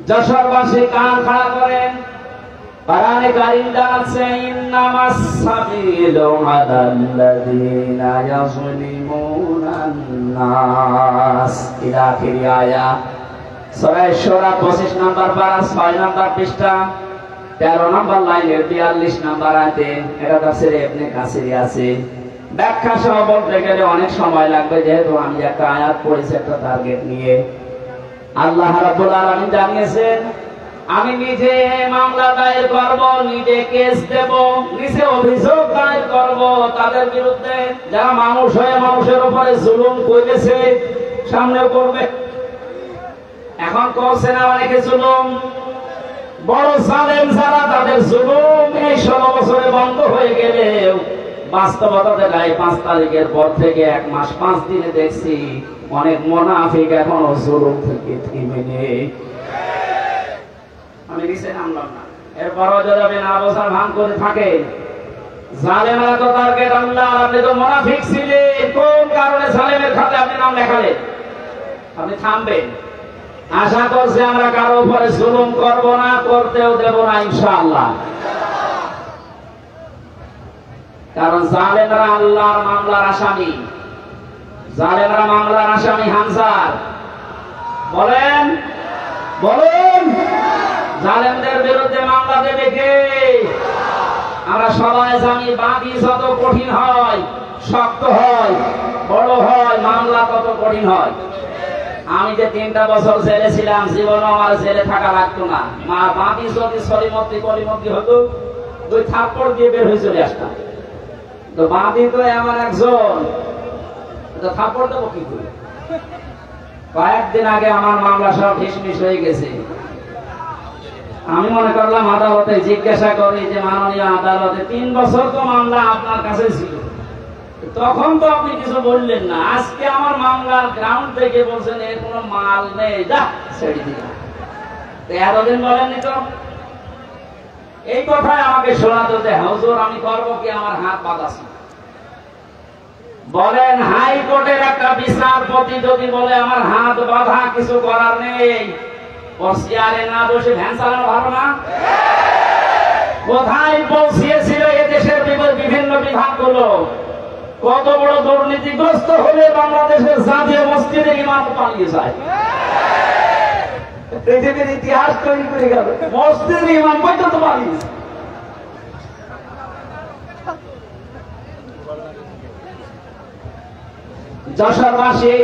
যশোরবাসী কান খাড়া করেন। কোরআনে কারীম জানাচ্ছে ইন্নামাস সাবিলু আলাল্লাযীনা ইয়াযলিমুনান নাস ইলা আখির আয়াত। সূরা শুরা 25 নম্বর পারা 6 নম্বর পৃষ্ঠা 13 নম্বর লাইনের 42 নম্বর আয়াতে এটা তাফসীরে ইবনে কাসিরে আছে। ব্যাখ্যা সহ বলতে গেলে অনেক সময় লাগবে, যেহেতু আমি একটা আয়াত পড়েছি একটা টার্গেট নিয়ে। আল্লাহ রাব্বুল আলামিন জানিয়েছেন আমি নিজে মামলা দায়ের করব, নিজে কেস দেব, নিজে অভিযোগ দায়ের করব তাদের বিরুদ্ধে যারা মানুষ হয়ে মানুষের উপরে জুলুম করেছে। সামনেও করবে, এখন করছে না অনেকে জুলুম। বড় জালেম যারা, তাদের জুলুম এই 16 বছরে বন্ধ হয়ে গেলেও বাস্তবতা দেখায় 5 তারিখের পর থেকে 1 মাস 5 দিনে দেখছি অনেক মুনাফিক এখনো জুলুম থেকে থেমে নেই। আমি নিচে নামলাম না, এরপরও যদি না বোঝার ভান করে থাকে জালেমরা তো টার্গেট আল্লাহ। আপনি তো মুনাফিক ছিলেন, কোন কারণে জালেমের খাতে আপনি নাম লেখালেন? আপনি থামবেন। আশা করছি আমরা কারো উপরে জুলুম করব না, করতেও দেব না ইনশাআল্লাহ। কারণ জালেমরা আল্লাহর মামলার আসামি, জালেমরা মামলার আসামি হামজার। বলেন বলেন, জালেমদের বিরুদ্ধে মামলা দেবে কে? আমরা সবাই জানি বাদী যত কঠিন হয়, শক্ত হয়, বড় হয়, মামলা তত কঠিন হয়। আমি যে 3টা বছর জেলে ছিলাম, জীবনে আমার জেলে থাকা লাগতো না। মা বাদী যদি সলিমতি কলিমতি হতো, 2 থাপ্পড় দিয়ে বের হয়ে চলে আসতাম। তো বাদী তো এমন একজন, থাপ্পড় দেবো কি করে? কয়েকদিন আগে আমার মামলা সব ঢিসমিস হয়ে গেছে। আমি মনে করলাম আদালতে জিজ্ঞাসা করি যে মাননীয় আদালতে 3 বছর তো মামলা আপনার কাছে ছিল, তখন তো আপনি কিছু বললেন না। আজকে আমার মামলার গ্রাউন্ড থেকে বলছেন এর কোনো মাল নেই, যা ছেড়ে দিলাম। এতদিন বলেননি তো। এই কথায় আমাকে শোনাতো যে হুজুর আমি করবো কি, আমার হাত বাঁধা ছিল। বলেন হাইকোর্টের একটা বিচারপতি যদি বলে আমার হাত বাঁধা, কিছু করার নেই, ওর চেয়ারে না বসে ভ্যান চালানো ভালো না? কোথায় পৌঁছিয়েছিল এদেশের বিভিন্ন বিভাগগুলো? কত বড় দুর্নীতিগ্রস্ত হলে বাংলাদেশের জাতীয় মসজিদে ইমাম পালিয়ে যায়। পৃথিবীর ইতিহাস তৈরি করে গেল, মসজিদের ইমাম পর্যন্ত পালিয়ে। যশোরবাসী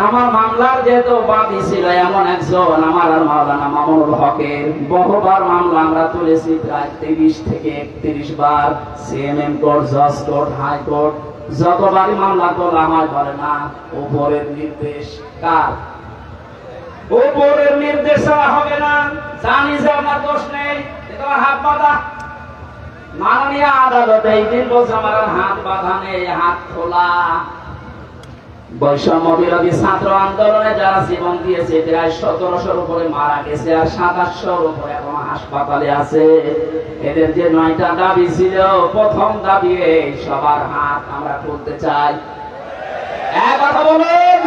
আমার মামলার যেহেতু বাদী ছিল এমন একজন আমার আর মাওলানা মামুনুল হকের, বহুবার মামলা আমরা তুলেছি, প্রায় 30 থেকে 31 বার, সিএমএম কোর্ট, জজ কোর্ট, হাইকোর্ট, যতবারই মামলা তোলা হয় বলে না উপরের নির্দেশ। কার? উপরের নির্দেশ ছাড়া হবে না। জানি যে আমার দোষ নেই, তোমার হাত বাঁধা। মাননীয় আদালতে এই দিন বলছে আমার হাত বাঁধা নেই, হাত খোলা। বৈষম্য বিরোধী ছাত্র আন্দোলনে যারা জীবন দিয়েছে প্রায় 1700-র উপরে মারা গেছে, আর 2700-র উপরে এখন হাসপাতালে আছে। এদের যে 9টা দাবি ছিল, প্রথম দাবি এই সবার হাত আমরা খুলতে চাই। এক কথা বলুন,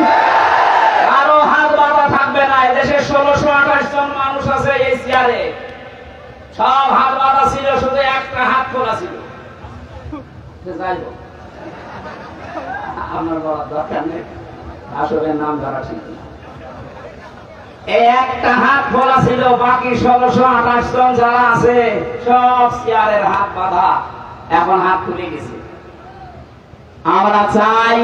কারো হাত বাঁধা থাকবে না। এদেশে 1628 জন মানুষ আছে এই চেয়ারে, সব হাত বাঁধা ছিল, শুধু একটা হাত খোলা ছিল। যাই হোক, আপনার বলার দরকার নেই, আসলে নাম ধরা ঠিক না। এই একটা হাত খোলা ছিল, বাকি 1628 জন যারা আছে সব চেয়ারের হাত বাঁধা, এখন হাত খুলে গেছে। আমরা চাই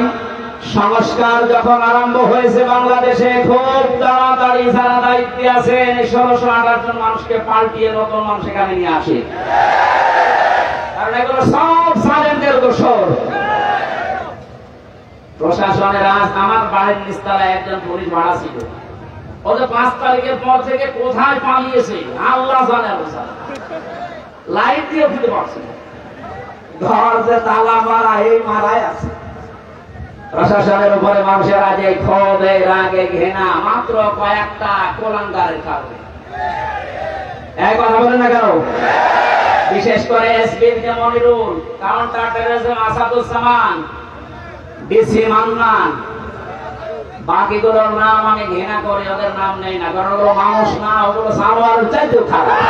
সংস্কার যখন আরম্ভ হয়েছে বাংলাদেশে, খুব তাড়াতাড়ি যারা দায়িত্বে আছেন 1628 জন মানুষকে পাল্টিয়ে নতুন মানুষ এখানে নিয়ে আসে, কারণ এগুলো সব সালেন্টের দোষর। প্রশাসনের আমার বাড়ির নিচতলায় একজন পুলিশ ভাড়া ছিল, ওদের 5 তারিখের পর থেকে কোথায় পালিয়েছে আল্লাহ জানে। লাইট দিয়ে দিতে পারছে না, ঘর যে তালা মারা, এই মারাই আছে। প্রশাসনের উপরে মানুষের আজ এই ক্ষোভে, রাগে, ঘৃণা মাত্র কয়েকটা কোলাঙ্গারের কারণে। এক কথা বলেন না কেন? বিশেষ করে SP Monirul, counter terrorism Asaduzzaman, DC Mannan, বাকিগুলোর নাম আমি ঘৃণা করি, ওদের নাম নেই না, কারণ ওগুলো মানুষ না, ওগুলো সালোয়ার চাইতেও খারাপ।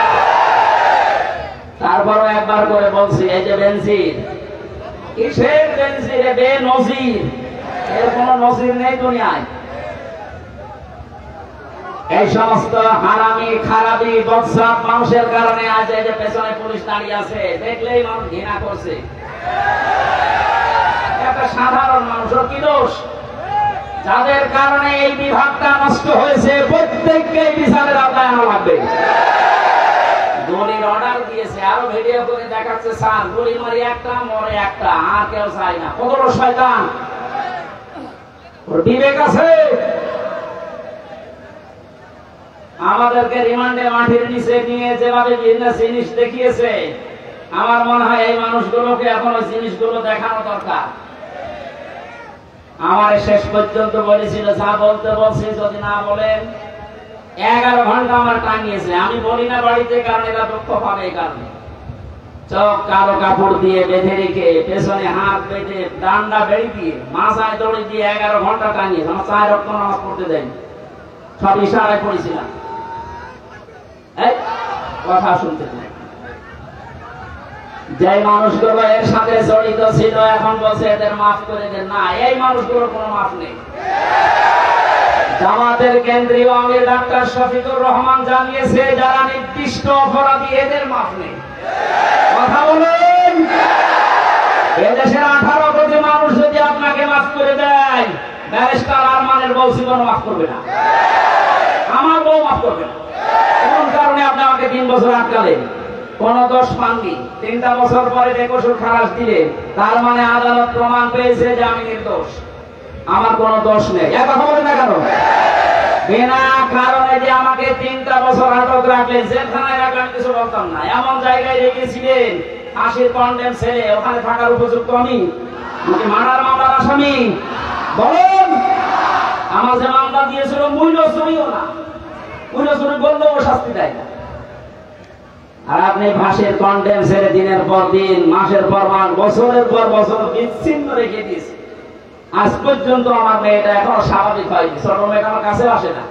তারপরও একবার করে বলছি, এই যে বেনজির, কিসের বেনজির? বেনজির, এর কোন নজির নেই দুনিয়ায়। এই সমস্ত হারামি, খারাপি, বদসাপ মানুষের কারণে আজ এই যে পেছনে পুলিশ দাঁড়িয়ে আছে, দেখলেই মানুষ ঘৃণা করছে। একটা সাধারণ মানুষের কি দোষ? যাদের কারণে এই বিভাগটা নষ্ট হয়েছে প্রত্যেককে বিচারের আওতায় আনা লাগবে। গুলির অর্ডার দিয়েছে, আরো ভিডিও করে দেখাচ্ছে, স্যার গুলি মারি একটা, মরে একটা, আর কেউ চাই না। কত বড় শয়তান! ওর বিবেক আছে? আমাদেরকে রিমান্ডে মাটির নিচে নিয়ে যেভাবে বিভিন্ন জিনিস দেখিয়েছে, আমার মনে হয় এই মানুষগুলোকে এখন ওই জিনিসগুলো দেখানো দরকার। আমার শেষ পর্যন্ত বলেছিল, যা বলতে বলছি যদি না বলেন, 11 ঘন্টা আমার টাঙিয়েছে। আমি বলি না বাড়িতে, কারণ এরা দুঃখ পাবে। এই কারণে চোখ কালো কাপড় দিয়ে বেঁধে রেখে, পেছনে হাত বেঁধে, ডান্ডা বেড়ি দিয়ে, মাথায় দড়ি দিয়ে 11 ঘন্টা টাঙিয়েছে। আমার 4 রক্ত নামাজ পড়তে দেয়নি, সব ইশারায় পড়েছিলাম। এই কথা শুনতে চাই। যে মানুষগুলো এর সাথে জড়িত ছিল এখন বলছে এদের মাফ করে দেন। না, এই মানুষগুলোর কোনো মাফ নেই। জামাতের কেন্দ্রীয় আমির ডাক্তার শফিকুর রহমান জানিয়েছে, যারা নির্দিষ্ট অপরাধী এদের মাফ নেই। কথা বলেন, এদেশের 18 কোটি মানুষ যদি আপনাকে মাফ করে দেয়, ব্যারিস্টার আরমানের বউ জীবন মাফ করবে না, আমার বউ মাফ করবে না। কোন কারণে আপনি আমাকে 3 বছর আটকালেন? কোন দোষ পাননি, 3টা বছর পরে বেকসুর খালাস দিলে, তার মানে আদালত প্রমাণ পেয়েছে যে আমি নির্দোষ, আমার কোন দোষ নেই। এক কথা বলেন না কেন? বিনা কারণে যে আমাকে 3টা বছর আটক রাখলেন, জেলখানায় রাখলেন, কিছু বলতাম না। এমন জায়গায় রেখেছিলেন, 80 কন্ডেম ছেলে, ওখানে থাকার উপযুক্ত আমি? মার্ডার মামলার আসামি? বলেন, আমার যে মামলা দিয়েছিল মূল্য চুরিও না, চুরি বললেও শাস্তি দেয় না। আর আপনি ফাঁসির কন্ডেম ছেড়ে দিনের পর দিন, মাসের পর মাস, বছরের পর বছর বিচ্ছিন্ন রেখে দিয়েছে। আজ পর্যন্ত আমার মেয়েটা এখনো স্বাভাবিক হয়নি, ছোট মেয়েটা আমার কাছে আসে না।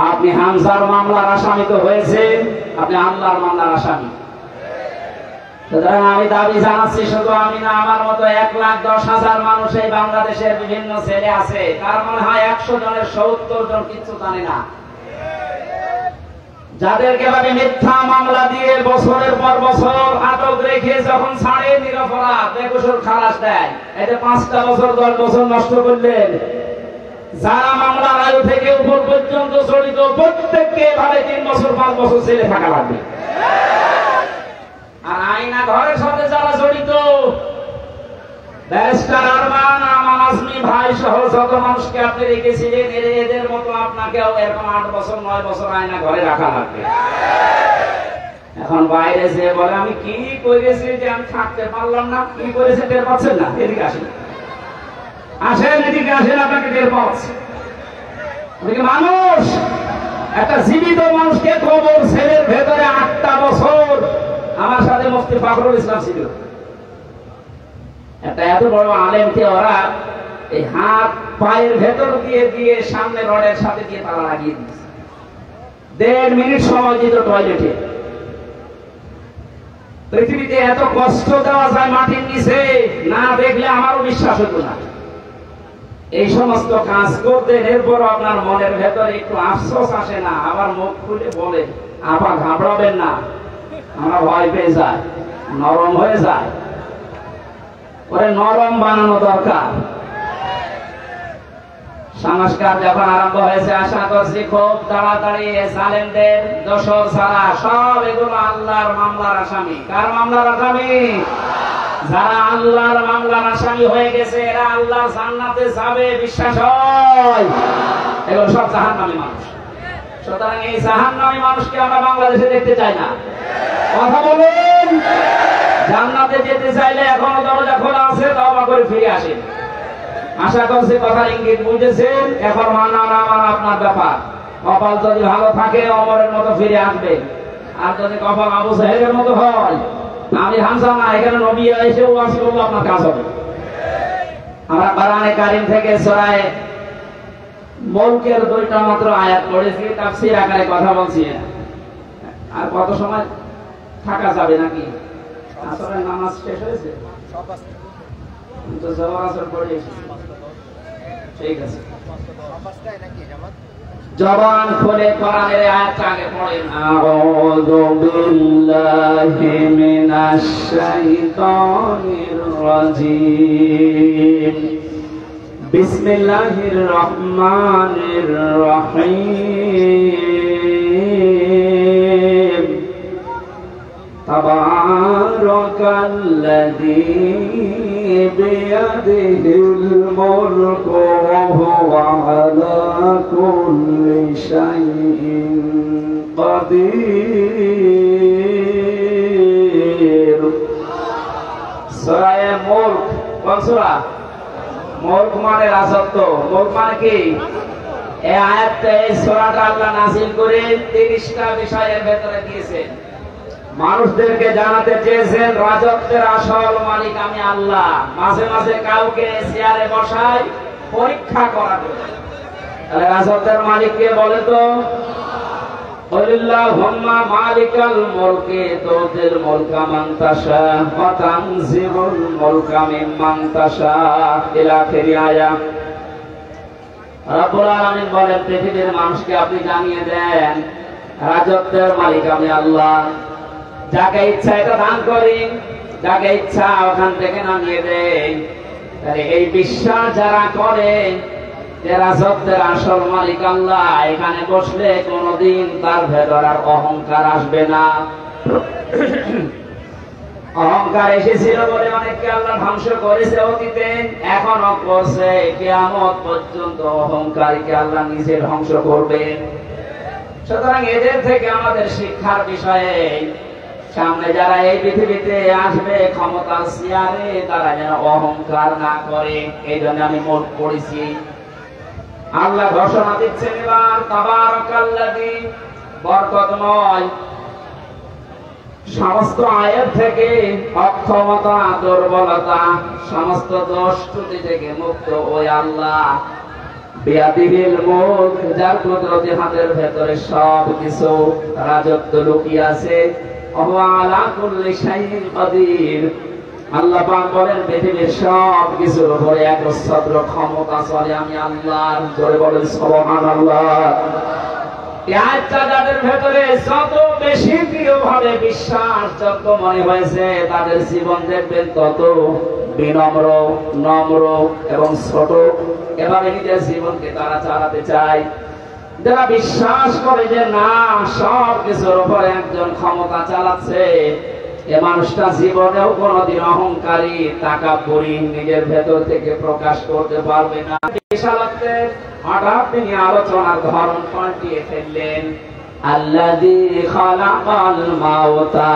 আপনি হামজার মামলার আসামি তো হয়েছেন, আপনি আল্লাহর মামলার আসামি। সুতরাং আমি দাবি জানাচ্ছি, শুধু আমি না, আমার মতো 1,10,000 মানুষ এই বাংলাদেশের বিভিন্ন ছেলে আছে, তার মনে হয় 100 জনের 70 জন কিচ্ছু জানে না। যাদেরকে ভাবে মিথ্যা মামলা দিয়ে বছরের পর বছর আটক রেখে যখন ছাড়ে নিরপরাধ বেকসুর খালাস দেয়, এতে 5টা বছর 10 বছর নষ্ট করলেন। যারা মামলার আয়ু থেকে উপর পর্যন্ত জড়িত প্রত্যেককে ভাবে 3 বছর 5 বছর জেলে থাকা লাগবে। আর আইনা ঘরের সাথে যারা জড়িত, ব্যারিস্টার আরমান, আমান আজমি ভাই সহ যত মানুষকে আপনি রেখেছিলেন, এদের মতো আপনাকেও এরকম 8 বছর 9 বছর আয়না ঘরে রাখা লাগবে। এখন বাইরে যে বলে আমি কি করেছি যে আমি থাকতে পারলাম না, কি করেছে টের পাচ্ছেন না? এদিকে আসেন, আসেন, এদিকে আসেন, আপনাকে টের পাচ্ছে। মানুষ, একটা জীবিত মানুষকে কবর ছেলের ভেতরে 8টা বছর। আমার সাথে মুফতি ফখরুল ইসলাম ছিল, একটা এত বড় আলেমকে ওরা এই হাত পায়ের ভেতর দিয়ে দিয়ে সামনে রডের সাথে দিয়ে তালা লাগিয়ে দিয়েছে। 1.5 মিনিট সময় দিত টয়লেটে। পৃথিবীতে এত কষ্ট দেওয়া যায় মাটির নিচে, না দেখলে আমারও বিশ্বাস হতো না। এই সমস্ত কাজ করতেন, এরপর আপনার মনের ভেতরে একটু আফসোস আসে না? আবার মুখ খুলে বলে, আপা ঘাবড়াবেন না, আমরা ভয় পেয়ে যায়, নরম হয়ে যায়। ওরে নরম বানানো দরকার। সংস্কার যখন আরম্ভ হয়েছে, আশা করছি খুব তাড়াতাড়ি জালেমদের দোসর ছাড়া সব এগুলো আল্লাহর মামলার আসামি। কার মামলার আসামি? যারা আল্লাহর মামলার আসামি হয়ে গেছে, এরা আল্লাহর জান্নাতে যাবে বিশ্বাস হয়। এগুলো সব জাহান্নামী মানুষ। সুতরাং এই জাহান্নামী মানুষকে আমরা বাংলাদেশে দেখতে চাই না। কথা বলুন। জান্নাতে যেতে চাইলে এখনো দরজা খোলা আছে, তওবা করে ফিরে আসেন। আশা করছি কথার ইঙ্গিত বুঝেছেন। এখন মানা না মানা আপনার ব্যাপার। কপাল যদি ভালো থাকে ওমরের মতো ফিরে আসবে, আর যদি কপাল আবু সাহেবের মতো হয়, আমি হামজা না, এখানে নবী এসে ওয়াজ করলে আপনার কাজ হবে। আমরা কোরআনে কারীম থেকে সূরা মুলকের 2টা মাত্র আয়াত পড়েছি, তাফসীর আকারে কথা বলছি। আর কত সময় থাকা যাবে নাকি? আসরের নামাজ শেষ হয়েছে, তো জোহর আসর পড়ে এসেছি। ঠিক আছে, জবান খুলে কোরআনের আয়াতটা আগে পড়েন। আউযু বিল্লাহি মিনাশ শাইতানির রাজীম। বিসমিল্লাহির রহমানির রহিম। তাবারাকাল্লাযী বিয়াদিহিল মুলকু ওয়া হুয়া আলা কুল্লি শাইইন কাদির। সূরা মুলক কোন সূরা? মুলক মানে রাজত্ব। মুলক মানে কি? এই আয়াতটা, এই সূরাটা আল্লাহ নাযিল করে 30টা বিষয়ের ভেতরে দিয়েছেন। মানুষদেরকে জানাতে চেয়েছেন রাজত্বের আসল মালিক আমি আল্লাহ। মাঝে মাঝে কাউকে চেয়ারে বসাই পরীক্ষা করার জন্য। তাহলে রাজত্বের মালিক কে বলে তো? কুলিল্লাহুম্মা মালিকাল মুলকি তুতিল মুলকা মান তাশা ওয়া তানজিউল মুলকা মিম্মান তাশা ইলা আখির আয়াত। রব্বুল আলামিন বলেন, পৃথিবীর মানুষকে আপনি জানিয়ে দেন রাজত্বের মালিক আমি আল্লাহ। যাকে ইচ্ছা এটা দান করি, যাকে ইচ্ছা ওখান থেকে নামিয়ে দেয়। তাহলে এই বিশ্বাস যারা করে যে রাজত্বের আসল মালিক আল্লাহ, এখানে বসলে কোনদিন তার ভেতর আর অহংকার আসবে না। অহংকার এসেছিল বলে অনেককে আল্লাহ ধ্বংস করেছে অতীতে, এখনো করছে। কিয়ামত পর্যন্ত অহংকারীকে আল্লাহ নিজে ধ্বংস করবে। সুতরাং এদের থেকে আমাদের শিক্ষার বিষয়ে, সামনে যারা এই পৃথিবীতে আসবে ক্ষমতার চেয়ারে, তারা যেন অহংকার না করে। এই জন্য আমি মোট পড়েছি। আল্লাহ ঘোষণা দিচ্ছেন এবার তাবারাকাল্লাযী, বরকতময়। সমস্ত আয়াত থেকে, অক্ষমতা, দুর্বলতা, সমস্ত দোষ ত্রুটি থেকে মুক্ত ওই আল্লাহ। বিয়াদিহিল মুলক, যার কুদরতি হাতের ভেতরে সব কিছু রাজত্ব লুকিয়ে আছে। ওয়া আলা কুল্লি শাইইন কাদির। আল্লাহ পাক বলেন পৃথিবীর সব কিছুর উপরে একচ্ছত্র ক্ষমতা চলে আমি আল্লাহর। জোরে বলেন সুবহানাল্লাহ। এই আয়াতটা যাদের ভেতরে যত বেশি দৃঢ়ভাবে বিশ্বাসযোগ্য মনে হয়েছে, তাদের জীবন দেখবেন তত বিনম্র, নম্র এবং ছোট। এভাবে নিজের জীবনকে তারা চালাতে চায়। যারা বিশ্বাস করে যে না, সব কিছুর উপরে একজন ক্ষমতা চালাচ্ছে, এ মানুষটা জীবনেও কোনোদিন অহংকারী, তাকাব্বুরি নিজের ভেতর থেকে প্রকাশ করতে পারবে না। বিশালত্বের হঠাৎ তিনি আলোচনার ধরন পাল্টিয়ে ফেললেন। আল্লাযী খালাকাল মাউতা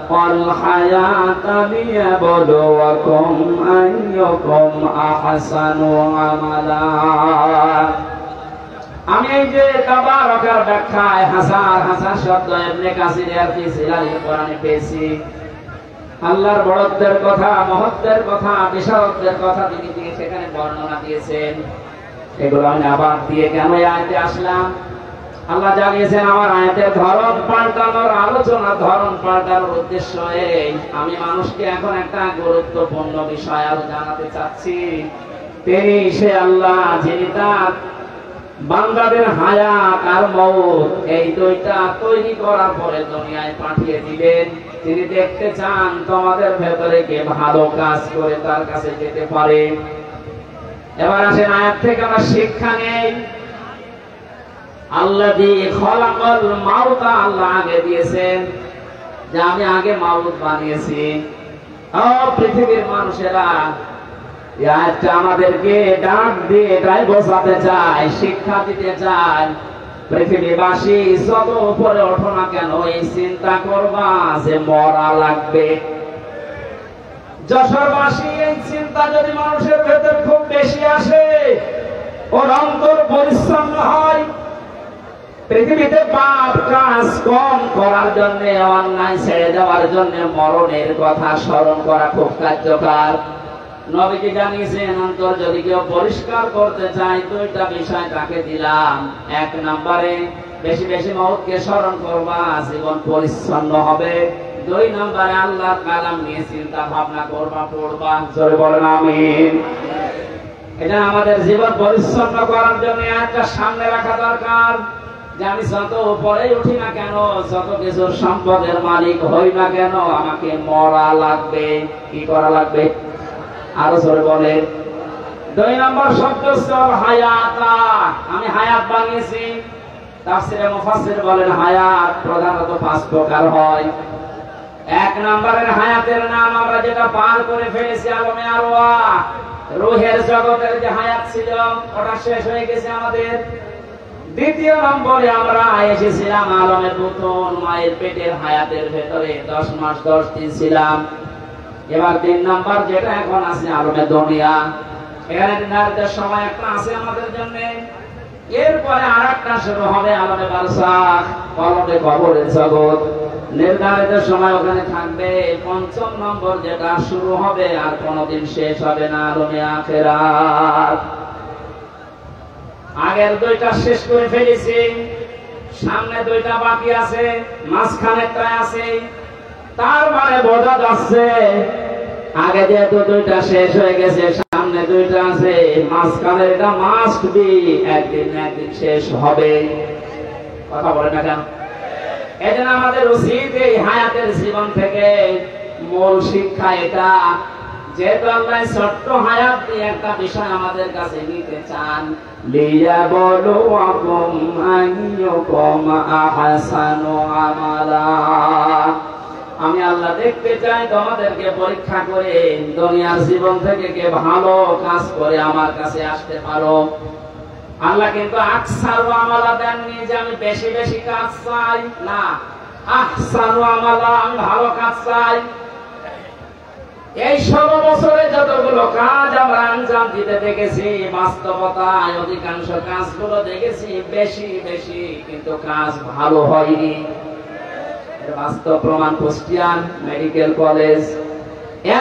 ওয়াল হায়াতা লিয়াবলুয়াকুম আইয়ুকুম আহসানু আমালা। আমি এই যে তাবারাকার ব্যাখ্যায় হাজার হাজার শব্দ ইবনে কাসির ফি জিলালিল কোরআনে পেয়েছি। আল্লাহর বড়ত্বের কথা, মহত্বের কথা, বিশালত্বের কথা তিনি সেখানে বর্ণনা দিয়েছেন। এগুলো আমি আবার দিয়ে কেন এই আয়াতে আসলাম? আল্লাহ জানিয়েছেন আমার আয়াতের ধরন পাল্টানোর, আলোচনার ধরন পাল্টানোর উদ্দেশ্য এই, আমি মানুষকে এখন একটা গুরুত্বপূর্ণ বিষয় আরো জানাতে চাচ্ছি। তিনি সে আল্লাহ যিনি তার বান্দাদের হায়াত আর মওত এই দুইটা তৈরি করার পরে দুনিয়ায় পাঠিয়ে দিলেন। তিনি দেখতে চান তোমাদের ভেতরে কে ভালো কাজ করে তার কাছে যেতে পারে। এবার আসেন আয়াত থেকে আমরা শিক্ষা নেই। আল্লাযী খালাকাল মাউতা, আল্লাহ আগে দিয়েছেন যে আমি আগে মাউত বানিয়েছি। ও পৃথিবীর মানুষেরা, এই আয়াতটা আমাদেরকে ডাক দিয়ে এটাই বোঝাতে চায়, শিক্ষা দিতে চায়। পৃথিবীবাসী যত উপরে ওঠো না কেন, এই চিন্তা করবা যে মরা লাগবে। যশোরবাসী এই চিন্তা যদি মানুষের ভেতর খুব বেশি আসে, ওর অন্তর পরিচ্ছন্ন হয়। পৃথিবীতে পাপ কাজ কম করার জন্য, অন্যায় ছেড়ে দেওয়ার জন্য মরণের কথা স্মরণ করা খুব কার্যকর। নবীজি জানিয়েছেন অন্তর যদি কেউ পরিষ্কার করতে চায়, দুইটা বিষয় তাকে দিলাম। এক নম্বরে বেশি বেশি মওতকে স্মরণ করবা, জীবন পরিচ্ছন্ন হবে। দুই নম্বরে আল্লাহর কালাম নিয়ে চিন্তা ভাবনা করবা, পড়বা। জোরে বলেন আমিন। এটা আমাদের জীবন পরিচ্ছন্ন করার জন্য একটা সামনে রাখা দরকার যে আমি যত উপরে উঠি না কেন, যত কিছুর সম্পদের মালিক হই না কেন, আমাকে মরা লাগবে। কি করা লাগবে? আরো জোরে বলে। দুই নম্বর শব্দ হায়াতা, আমি হায়াত বানিয়েছি। তাফসীরে মুফাসসির বলেন হায়াত প্রধানত 5 প্রকার হয়। এক নম্বরের হায়াতের নাম আমরা যেটা পার করে ফেলেছি আলমে আরওয়াহ, রূহের জগতের যে হায়াত ছিল ওটা শেষ হয়ে গেছে আমাদের। দ্বিতীয় নম্বরে আমরা এসেছিলাম আলমে পুতুন, মায়ের পেটের হায়াতের ভেতরে 10 মাস 10 দিন ছিলাম। এবার 3 নাম্বার যেটা এখন আছে আলমে দুনিয়া, এখানে নির্ধারিত সময় একটা আছে আমাদের জন্য। এরপরে আরেকটা শুরু হবে আলমে বারজাখ, কলবে কবরের জগৎ। নির্ধারিত সময় ওখানে থাকবে। 5ম নম্বর যেটা শুরু হবে আর কোনদিন শেষ হবে না, আলমে আখিরাত। আগের দুইটা শেষ করে ফেলেছি, সামনে দুইটা বাকি আছে, মাঝখানেরটা আছে। তার মানে বোঝা যাচ্ছে আগে যেহেতু দুইটা শেষ হয়ে গেছে, সামনে দুইটা আছে, মাঝখানের এটা মাস্ট বি একদিন না একদিন শেষ হবে। কথা বলে না কেন? এজন্য আমাদের উচিত এই হায়াতের জীবন থেকে মূল শিক্ষা এটা, যেহেতু আল্লাহ ছোট্ট হায়াত দিয়ে একটা বিষয় আমাদের কাছে নিতে চান, লিয়াবলুয়াকুম আইয়ুকুম আহসানু আমালা। আমি আল্লাহ দেখতে চাই তোমাদেরকে পরীক্ষা করে দুনিয়ার জীবন থেকে কে ভালো কাজ করে আমার কাছে আসতে পারো। আল্লাহ কিন্তু আকসারু আমালা দেননি যে আমি বেশি বেশি কাজ চাই, না, আহসানু আমালা, আমি ভালো কাজ চাই। এই 16 বছরে যতগুলো কাজ আমরা আঞ্জাম দিতে দেখেছি, বাস্তবতায় অধিকাংশ কাজগুলো দেখেছি বেশি বেশি, কিন্তু কাজ ভালো হয়নি। এর বাস্তব প্রমাণ কুষ্টিয়ান মেডিকেল কলেজ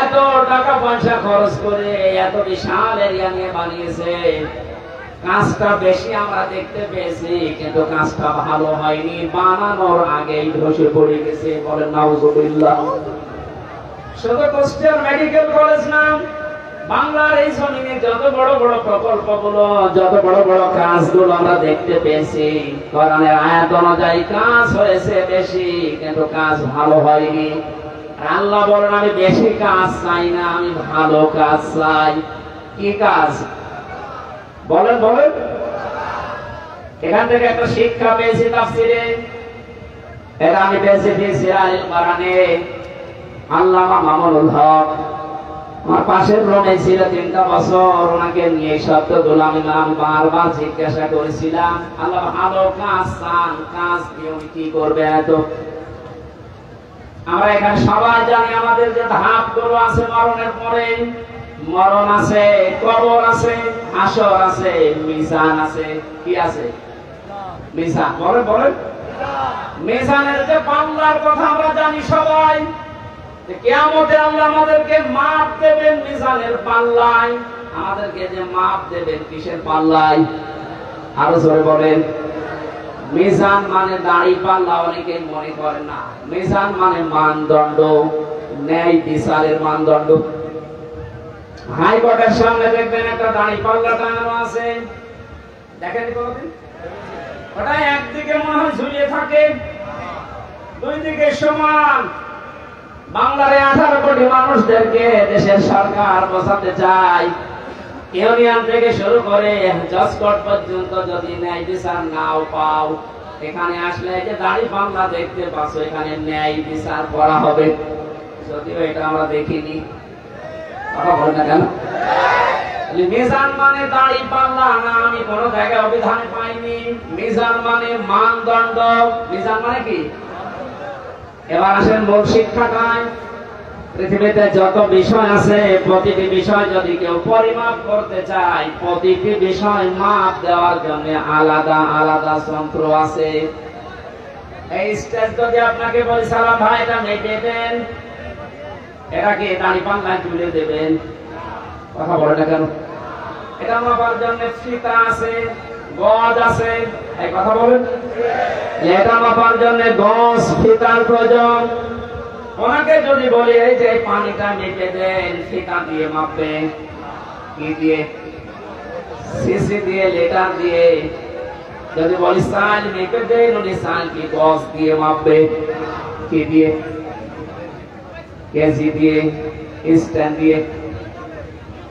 এত টাকা পয়সা খরচ করে এত বিশাল এরিয়া নিয়ে বানিয়েছে, কাজটা বেশি আমরা দেখতে পেয়েছি, কিন্তু কাজটা ভালো হয়নি। বানানোর আগেই ধসে পড়ে গেছে। বলেন নাউজুবিল্লাহ। শুধু কুষ্টিয়ার মেডিকেল কলেজ না, বাংলার এই জমিনে যত বড় বড় প্রকল্পগুলো, যত বড় বড় কাজগুলো আমরা দেখতে পেয়েছি, কোরআনের আয়াত অনুযায়ী কাজ হয়েছে বেশি, কিন্তু কাজ ভালো হয়নি। আল্লাহ বলেন আমি বেশি কাজ চাই না, আমি ভালো কাজ চাই। কি কাজ বলেন বলেন। এখান থেকে একটা শিক্ষা পেয়েছি তাফসিরে, এটা আমি পেয়েছি ফিসিরাল কোরআনে। আল্লামা মামুনুল হক আমার পাশের রুমে ছিল 3টা বছর, ওনাকে নিয়ে শব্দগুলো আমি বারবার জিজ্ঞাসা করেছিলাম, আল্লাহ ভালো কাজ চান, কাজ দিয়ে উনি কি করবে? এত আমরা এখানে সবাই জানি আমাদের যে ধাপগুলো আছে, মরণের পরে মরণ আছে, কবর আছে, হাসর আছে, মিজান আছে। কি আছে? মিজান। বলেন বলেন। মিজানের যে পাল্লার কথা আমরা জানি সবাই, কিয়ামতে আল্লাহ আমাদেরকে মাপ দেবেন মিজানের পাল্লায়। আমাদেরকে যে মাপ দেবেন কিসের পাল্লায়? আরো জোরে বলেন। মিজান মানে দাড়ি পাল্লা, অনেকে মনে করে না। মিজান মানে মানদণ্ড, ন্যায় বিচারের মানদণ্ড। হাইকোর্টের সামনে দেখবেন একটা দাড়ি পাল্লা টাঙানো আছে, দেখেন কোনদিন? ওটা একদিকে মনে হয় ঝুলিয়ে থাকে, দুই দিকে সমান। বাংলার 18 কোটি মানুষদেরকে দেশের সরকার বোঝাতে চায়, ইউনিয়ন থেকে শুরু করে জজ কোর্ট পর্যন্ত যদি ন্যায় বিচার নাও পাও, এখানে আসলে যে দাড়ি পাল্লা দেখতে পাচ্ছ, এখানে ন্যায় বিচার করা হবে। যদিও এটা আমরা দেখিনি। কথা বলেন না কেন? মিজান মানে দাড়ি পাল্লা না, আমি কোন জায়গায় অভিধানে পাইনি। মিজান মানে মানদণ্ড। মিজান মানে কি? এবার আসেন মূল শিক্ষাটায়। পৃথিবীতে যত বিষয় আছে, প্রতিটি বিষয় যদি কেউ পরিমাপ করতে চায়, প্রতিটি বিষয় মাপ দেওয়ার জন্য আলাদা আলাদা যন্ত্র আছে। এই স্টেজ যদি আপনাকে বলি সালাম ভাই এটা মেপে দেন, এটাকে দাড়ি পাল্লায় তুলে দেবেন, কথা বলে না কেন? এটা মাপার জন্য ফিতা আছে, গজ আছে। এই কথা বলেন। এটা মাপার জন্য গজ, ফিতার প্রয়োজন। ওনাকে যদি বলি এই যে পানিটা মেপে দেন, ফিতা দিয়ে মাপবে। কি দিয়ে? সিসি দিয়ে, লিটার দিয়ে। যদি বলি সাইল মেপে দেন, উনি সাইল কি গজ দিয়ে মাপবে। কি দিয়ে? কেজি দিয়ে, স্ট্যান্ড দিয়ে।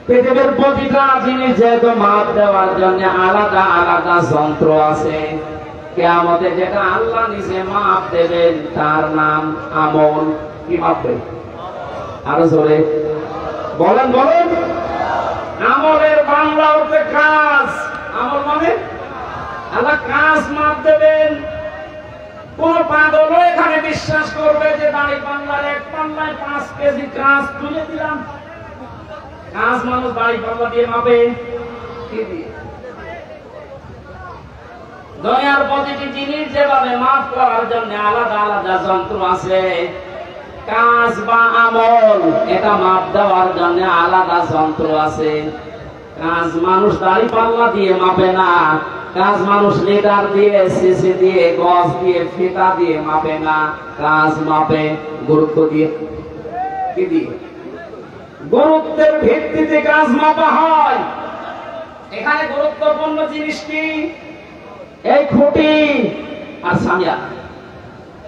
পৃথিবীর প্রতিটা জিনিস যেহেতু মাপ দেওয়ার জন্য আলাদা আলাদা যন্ত্র আছে, কিয়ামতে যেটা আল্লাহ নিজে মাপ দেবেন তার নাম আমল। কি মাপবে? আরো জোরে বলেন বলেন। আমলের বাংলা হচ্ছে কাজ। আমল মানে আল্লাহ কাজ মাপ দেবেন। কোন পাগল এখানে বিশ্বাস করবে যে দাড়ি পাল্লার এক পাল্লায় 5 কেজি কাজ তুলে দিলাম? কাজ মানুষ দাড়ি পাল্লা দিয়ে মাপে। কি দিয়ে? দুনিয়ার প্রতিটি জিনিস যেভাবে মাপ করার জন্য আলাদা আলাদা যন্ত্র আছে, কাজ বা আমল এটা মাপ দেওয়ার জন্য আলাদা যন্ত্র আছে। কাজ মানুষ দাড়ি পাল্লা দিয়ে মাপে না, কাজ মানুষ লিটার দিয়ে, সিসি দিয়ে, গজ দিয়ে, ফিতা দিয়ে মাপে না। কাজ মাপে গুরুত্ব দিয়ে। কি দিয়ে? গুরুত্বের ভিত্তিতে কাজ মাপা হয়। এখানে গুরুত্বপূর্ণ জিনিস কি? এই খুঁটি আর সামিয়া,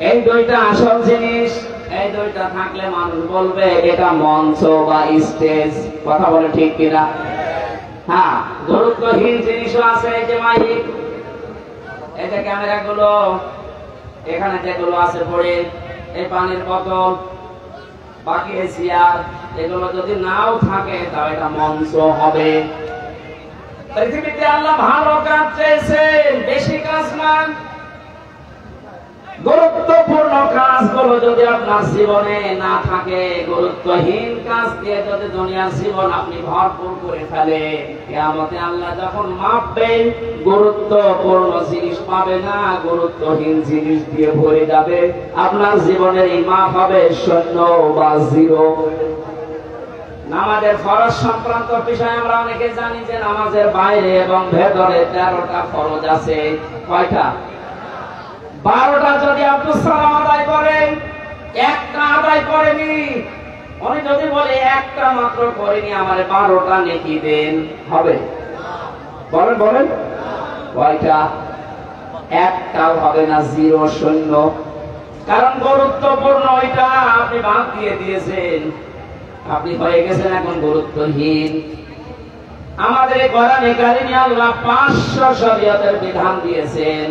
এই দুইটা আসল জিনিস। এই দুইটা থাকলে মানুষ বলবে এটা মঞ্চ বা স্টেজ। কথা বলে ঠিক কিনা? হ্যাঁ, গুরুত্বহীন জিনিসও আছে। এই যে মাইক, এই যে ক্যামেরা গুলো, এখানে যেগুলো আছে পড়ে, এই পানির বোতল, বাকি এই চেয়ার, এগুলো যদি নাও থাকে তাও এটা মঞ্চ হবে। পৃথিবীতে আল্লাহ ভালো কাজ চেয়েছেন, বেশি কাজ না। গুরুত্বপূর্ণ কাজগুলো যদি আপনার জীবনে না থাকে, গুরুত্বহীন কাজ দিয়ে যদি দুনিয়ার জীবন আপনি ভরপুর করে ফেলেন, কিয়ামতে আল্লাহ যখন মাপবেন গুরুত্বপূর্ণ জিনিস পাবে না, গুরুত্বহীন জিনিস দিয়ে ভরে যাবে। আপনার জীবনের এই মাপ হবে শূন্য বা জিরো। নামাজের ফরজ সংক্রান্ত বিষয়ে আমরা অনেকে জানি যে নামাজের বাইরে এবং ভেতরে 13টা ফরজ আছে। কয়টা? 12টা। যদি আব্দুল সালাম আদায় করেন, একটা আদায় করেনি, উনি যদি বলে একটা মাত্র করেনি, আমার 12টা নেকি দেন, হবে? বলেন বলেন, কয়টা? একটাও হবে না, জিরো, শূন্য। কারণ গুরুত্বপূর্ণ ওইটা আপনি বাদ দিয়ে দিয়েছেন, আপনি হয়ে গেছেন এখন গুরুত্বহীন। আমাদের কোরআনে কারিমে আল্লাহ 500 শরীয়তের বিধান দিয়েছেন,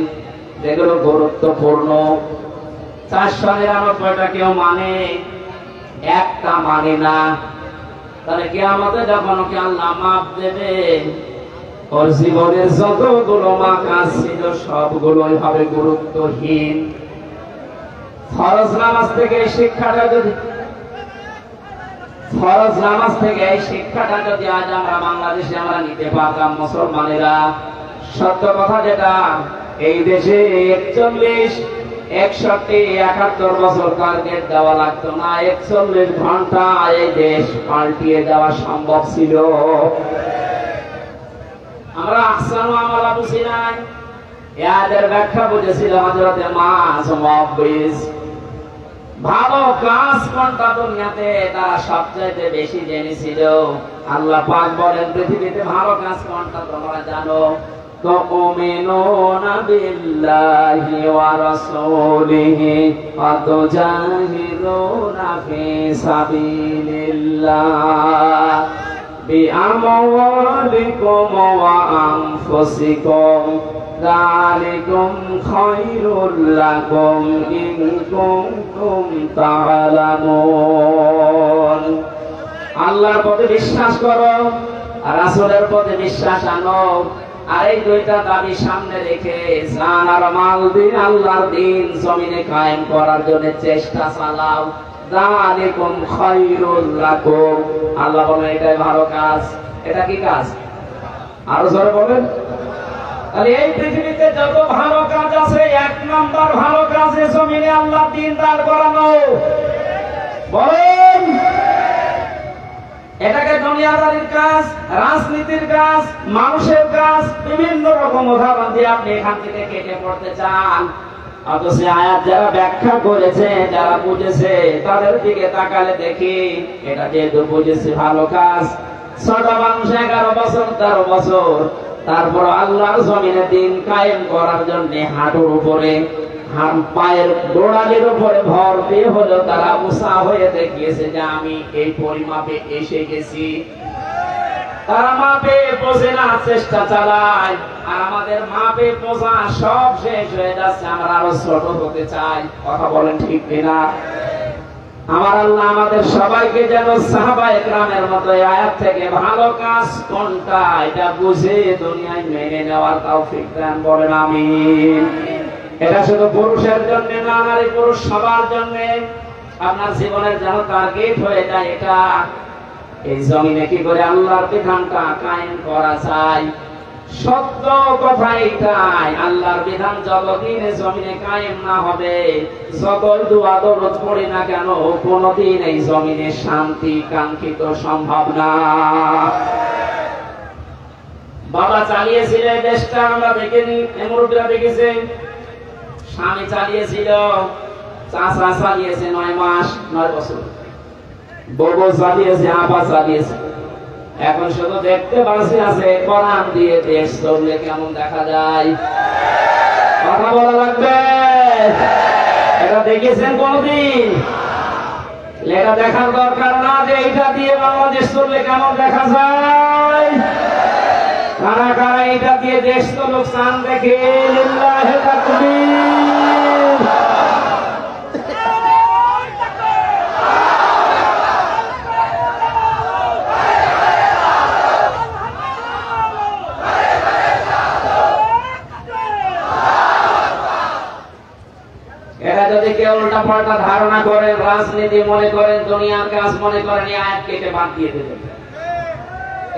যেগুলো গুরুত্বপূর্ণ। 499টা কেউ মানে, একটা মানে না। তাহলে কিয়ামতে যখন ওকে আল্লাহ মাপ দেবে, ওর জীবনের যতগুলো কাজ ছিল সবগুলোই হবে গুরুত্বহীন। ফরজ নামাজ থেকে এই শিক্ষাটা যদি আজ আমরা বাংলাদেশে আমরা নিতে পারতাম মুসলমানেরা, সত্য কথা যেটা, এই দেশে 41, 61, 71 বছর টার্গেট দেওয়া লাগতো না, 41 ঘন্টা এই দেশ পাল্টিয়ে দেওয়া সম্ভব ছিল। আমরা আহসানু আমালা বুঝি নাই, এদের ব্যাখ্যা বুঝেছিলাম হযরতে মাস মুআব্বিস। ভালো কাজ কোনটা দুনিয়াতে তারা সবচাইতে বেশি জেনেছিল। আল্লাহ পাক বলেন পৃথিবীতে ভালো কাজ কোনটা তোমরা জানো? তুমিনুনা বিল্লাহি ওয়া রাসূলিহি ওয়া তুজাহিদুনা ফি সাবিলিল্লাহ বিআমওয়ালিকুম ওয়া আনফুসিকুম যালিকুম খায়রুল লাকুম ইন কুনতুম তা'লামুন। আল্লাহর প্রতি বিশ্বাস করো, রাসূলের প্রতি বিশ্বাস আনো, আর এই দুইটা দাবি সামনে রেখে জান আর মাল দিয়ে আল্লাহর দ্বীন জমিনে কায়েম করার জন্য চেষ্টা চালাও। যালিকুম খায়রুল লাকুম। আল্লাহ বলেন এটাই ভালো কাজ। এটা কি কাজ? আরো জোরে বলেন। তাহলে এই পৃথিবীতে যত ভালো কাজ আছে, 1 নাম্বার ভালো কাজে জমিনে আল্লাহর দ্বীন দাঁড় করানো। বলেন, এটাকে দুনিয়াদারির কাজ, রাজনীতির কাজ, মানুষের কাজ, বিভিন্ন রকম উদাহরণ দিয়ে আপনি এখান থেকে কেটে পড়তে চান। অথচ আয়াত যারা ব্যাখ্যা করেছে, যারা বুঝেছে, তাদের দিকে তাকালে দেখি এটা যেহেতু বুঝেছে ভালো কাজ, ছোট মানুষ 11 বছর 13 বছর, তারপর আল্লাহর জমিনে দ্বীন কায়েম করার জন্য হাঁটুর উপরে, পায়ের গোড়ালির উপরে ভর দিয়ে হলো তারা উষা হয়ে দেখিয়েছে যে আমি এই পরিমাপে এসে গেছি। তারা মাপে বোঝে না, চেষ্টা চালায়, আর আমাদের মাপে বোঝা সব শেষ হয়ে যাচ্ছে, আমরা আরো ছোট হতে চাই। কথা বলেন ঠিক কিনা? আমার আল্লাহ আমাদের সবাইকে যেন সাহাবায়ে কেরামের মতো আয়াত থেকে ভালো কাজ কোনটা এটা বুঝে দুনিয়ায় মেনে নেওয়ার তৌফিক দান করেন, আমিন। এটা শুধু পুরুষের জন্য না, নারী পুরুষ সবার জন্য আপনার জীবনের যেন টার্গেট হয়ে যায় এটা, এই জমিনে কি করে আল্লাহর বিধানটা কায়েম করা যায়। সত্য কথা এটাই, আল্লাহর বিধান যতদিন জমিনে কায়েম না হবে, যতই দোয়া দরুদ পড়ি না কেন, কোনদিন এই জমিনে শান্তি কাঙ্ক্ষিত সম্ভব না। বাবা চালিয়েছিল দেশটা, আমরা দেখিনি, মুরব্বীরা দেখেছে। স্বামী চালিয়েছিল, চাচা চালিয়েছে 9 মাস 9 বছর, বউ চালিয়েছে, আপা চালিয়েছে। এখন শুধু দেখতে বাঁচি আছে, কোরআন দিয়ে দেশ চললে কেমন দেখা যায়। কথা বলা লাগবে। এটা দেখেছেন কোনদিন? এটা দেখার দরকার না যে এইটা দিয়ে বাংলাদেশ চললে কেমন দেখা যায়। কারা কারা এইটা দিয়ে দেশ চলুক চান দেখে? লিল্লাহি তাকবীর। উল্টা পাল্টা ধারণা করেন, রাজনীতি মনে করেন, দুনিয়ার কাজ মনে করেন, এই আয়াত কেটে বাদ দিয়ে দেবেন।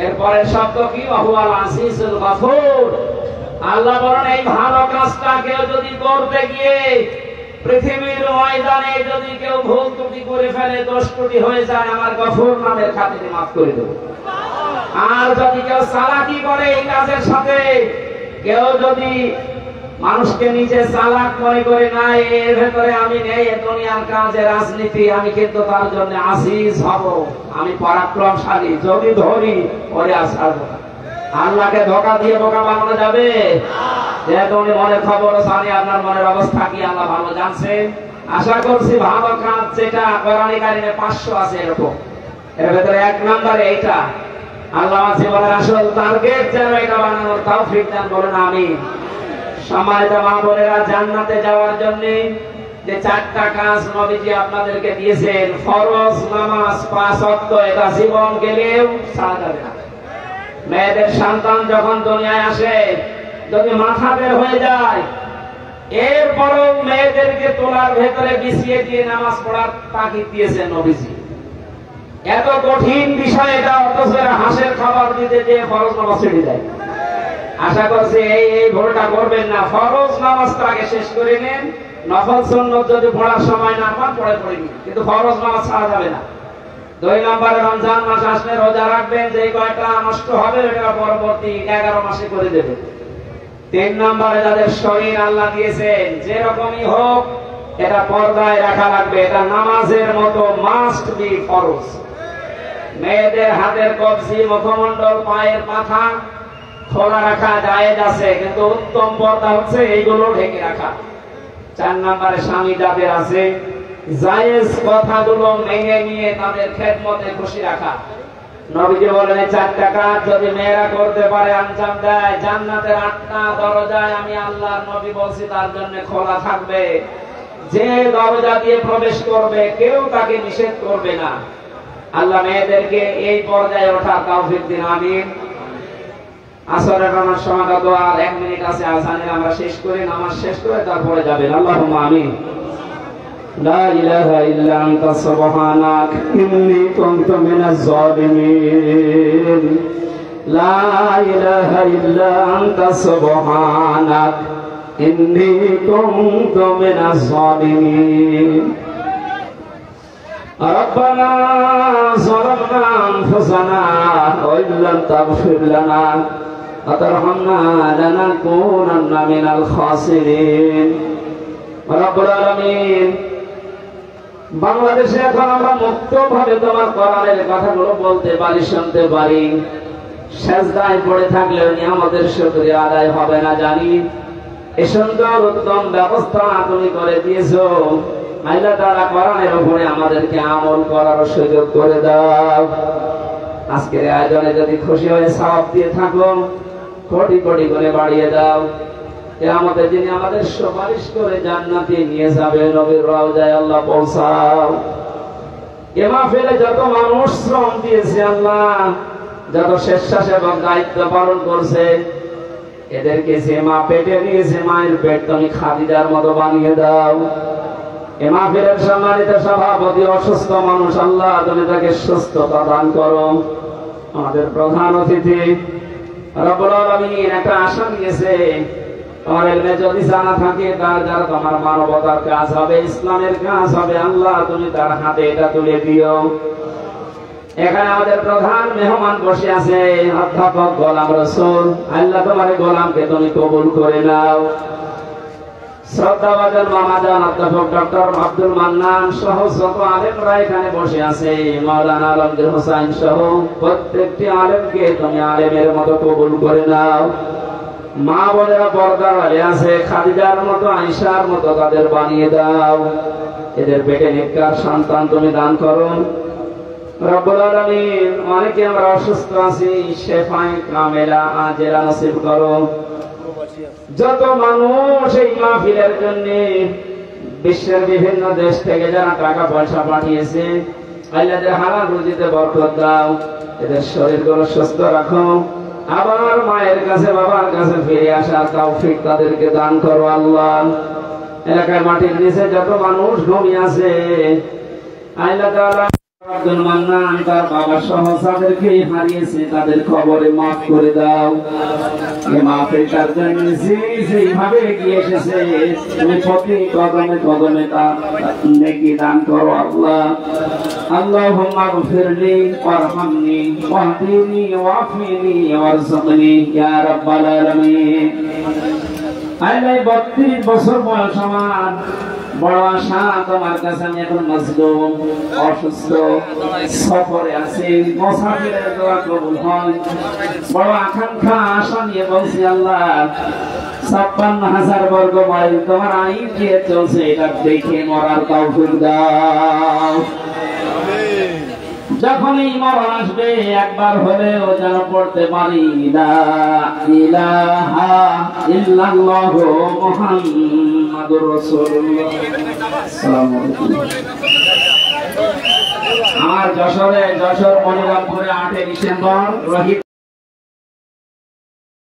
এরপরের শব্দ কি? ওয়াহুয়াল আজিজুল গফুর। আল্লাহ বলেন এই ভালো কাজটা কেউ যদি করতে গিয়ে পৃথিবীর ময়দানে যদি কেউ ভুল ত্রুটি করে ফেলে, দোষ ত্রুটি হয়ে যায়, আমার গফুর নামের খাতিরে মাফ করে দেব। আর যদি কেউ চালাকি করে এই কাজের সাথে, কেউ যদি মানুষকে নিজে চালাক মনে করে, না এর ভেতরে আমি নেই, এ দুনিয়ার কাজে রাজনীতি, আমি কিন্তু তার জন্য আজিজ হব, আমি পরাক্রমশালী, যদি ধরি ওরে আসবো। আল্লাহকে ধোঁকা দিয়ে বোকা বানানো যাবে? যেহেতু উনি মনের খবর জানি, আপনার মনের অবস্থা কি আল্লাহ ভালো জানছেন। আশা করছি ভালো কাজ যেটা কোরআনে কারিমে 500 আছে এরকম, এর ভেতরে 1 নম্বরে এইটা। আল্লাহ জীবনের আসল টার্গেট যেন এটা বানানোর তৌফিক দান করেন, আমিন। সম্মানিত মা বোনেরা, জান্নাতে যাওয়ার জন্য যে 4টা কাজ নবীজি আপনাদেরকে দিয়েছেন, ফরজ নামাজ 5 ওয়াক্ত, এটা জীবন গেলেও ছাড়া যাবে না। মেয়েদের সন্তান যখন দুনিয়ায় আসে, যদি মাথা বের হয়ে যায়, এরপরও মেয়েদেরকে তোলার ভেতরে বিছিয়ে দিয়ে নামাজ পড়ার তাগিদ দিয়েছেন নবীজি। এত কঠিন বিষয় এটা, অথচ হাঁসের খাবার দিতে যে ফরজ নামাজ ছেড়ে দেয়। আশা করছি এই ভুলটা করবেন না। ফরজ নামাজটা আগে শেষ করে নেন, নফল সুন্নত যদি পড়ার সময় না পান পড়েনি, কিন্তু ফরজ নামাজ ছাড়া যাবে না। 2 নম্বরে রমজান মাস আসলে রোজা রাখবেন, যে কয়টা নষ্ট হবে ওটা পরবর্তী 11 মাসে করে দেবে। 3 নম্বরে যাদের শরীর আল্লাহ দিয়েছেন, যেরকমই হোক এটা পর্দায় রাখা লাগবে, এটা নামাজের মতো মাস্ট বি ফরজ। মেয়েদের হাতের কবজি, মুখমণ্ডল, পায়ের মাথা খোলা রাখা জায়েজ আছে, কিন্তু উত্তম পর্দা হচ্ছে এইগুলো ঢেকে রাখা। 4 নম্বরে স্বামী যাদের আছে, জায়েজ কথাগুলো মেনে নিয়ে তাদের খেদমতে খুশি রাখা। নবীজি বলেন 4টা কাজ যদি মেয়েরা করতে পারে, আঞ্জাম দেয়, জান্নাতের 8টা দরজায় আমি আল্লাহর নবী বলছি তার জন্য খোলা থাকবে। যে দরজা দিয়ে প্রবেশ করবে কেউ তাকে নিষেধ করবে না। আল্লাহ মেয়েদেরকে এই পর্যায়ে ওঠার তৌফিক দিন, আমিন। আসরের নামাজ সমাগত আর 1 মিনিট আছে, আযানের আমরা শেষ করে নামাজ শেষ করে তারপরে যাবেন। আল্লাহুম্মা আমিন। লা ইলাহা ইল্লা আনতা সুবহানাক ইন্নী কুনতু মিনাজ জালিমিন। লা ইলাহা ইল্লা আনতা সুবহানাক ইন্নী কুনতু মিনাজ জালিমিন। ربنا ظلمنا أنفسنا وإن لم تغفر لنا وترحمنا لنكونن من الخاسرين رب العالمين। বাংলাদেশে এখন আমরা মুক্তভাবে তোমার কোরআনের কথাগুলো বলতে পারি, শুনতে পারি। সেজদায় পড়ে থাকলেও নিয়ামতের শুকরিয়া আদায় হবে না জানি। এই সুন্দর উত্তম ব্যবস্থা তুমি করে দিয়েছো। আল্লাহ তাআলা কোরআনের উপরে আমাদেরকে আমল করার সুযোগ করে দাও। আজকের আয়োজনে যদি খুশি হয়ে সওয়াব দিয়ে থাকো, কোটি কোটি করে বাড়িয়ে দাও। কিয়ামতের দিনে আমাদের সুপারিশ করে জান্নাতে নিয়ে যাবে, নবীর রওজায় আল্লাহ পৌঁছাও। এ মাহফিলে যত মানুষ শ্রম দিয়েছে আল্লাহ, যত স্বেচ্ছাসেবক দায়িত্ব পালন করছে, এদেরকে যে মা পেটে নিয়েছে, মায়ের পেট তুমি খাদিজার মতো বানিয়ে দাও। এ মাহফিলের সম্মানিত সভাপতি অসুস্থ মানুষ, আল্লাহ তুমি তাকে সুস্থতা দান করো। আমাদের প্রধান অতিথি রব্বুল আলামিন একটা আশা নিয়েছে, তোমার এলমে যদি জানা থাকে তার দ্বারা তোমার মানবতার কাজ হবে, ইসলামের কাজ হবে, আল্লাহ তুমি তার হাতে এটা তুলে দিও। এখানে আমাদের প্রধান মেহমান বসে আছে অধ্যাপক গোলাম রসুল, আল্লাহ তোমার গোলামকে তুমি কবুল করে নাও। শ্রদ্ধাভাজন মামাজান অধ্যাপক ডক্টর আব্দুল মান্নান সহ যত আলেমরা এখানে বসে আছে, মাওলানা আলমগীর হোসাইন সহ প্রত্যেকটি আলেমকে তুমি আলেমের মতো কবুল করে নাও। মা বোনেরা পর্দার আলে আছে, খাদিজার মতো, আয়েশার মতো তাদের বানিয়ে দাও। এদের পেটে নেককার সন্তান তুমি দান করো রব্বুল আলামিন। অনেকে আমরা অসুস্থ আছি, শেফায়ে কামেলা আজেলা নসিব করো। যত মানুষ এই মাহফিলের জন্য বিশ্বের বিভিন্ন দেশ থেকে যারা টাকা পয়সা পাঠিয়েছে, আল্লাহদের হালাল রুজিতে বরকত দাও, এদের শরীরগুলো সুস্থ রাখো। আবার মায়ের কাছে বাবার কাছে ফিরে আসার তৌফিক তাদেরকে দান করো আল্লাহ। এলাকার মাটির নিচে যত মানুষ ঘুমিয়ে আছে আল্লাহ তাআলা আব্দুল মান্নান তার বাবা সহ যাদেরকে হারিয়েছে তাদের খবরে মাফ করে দাও। এই মাফের তার জন্য যেইভাবে এগিয়ে এসেছে তুমি প্রতি কদমে কদমে তার নেকি দান করো আল্লাহ। আল্লাহুম্মা গফিরলি ওয়ারহামনি ওয়াহদিনি ওয়াফিনি ওয়ারযুকনি ইয়া রাব্বাল আলামিন। আল্লাহ 32 বছর বয়স আমার, বড় আশা তোমার কাছে, আমি এখন মজলুম, অসুস্থ, সফরে আছি, মুসাফিরের দোয়া কবুল হয়। বড় আকাঙ্ক্ষা আশা নিয়ে বলছি আল্লাহ 56,000 বর্গ মাইল তোমার আইন দিয়ে চলছে, এটা দেখে মরার তৌফিক দাও। যখনই মরণ আসবে একবার হলেও যেন পড়তে পারি লা ইলাহা ইল্লাল্লাহু মুহাম্মাদুর রাসূলুল্লাহ। আসসালামু আলাইকুম। আমার যশোর মনিরামপুরে 8 ডিসেম্বর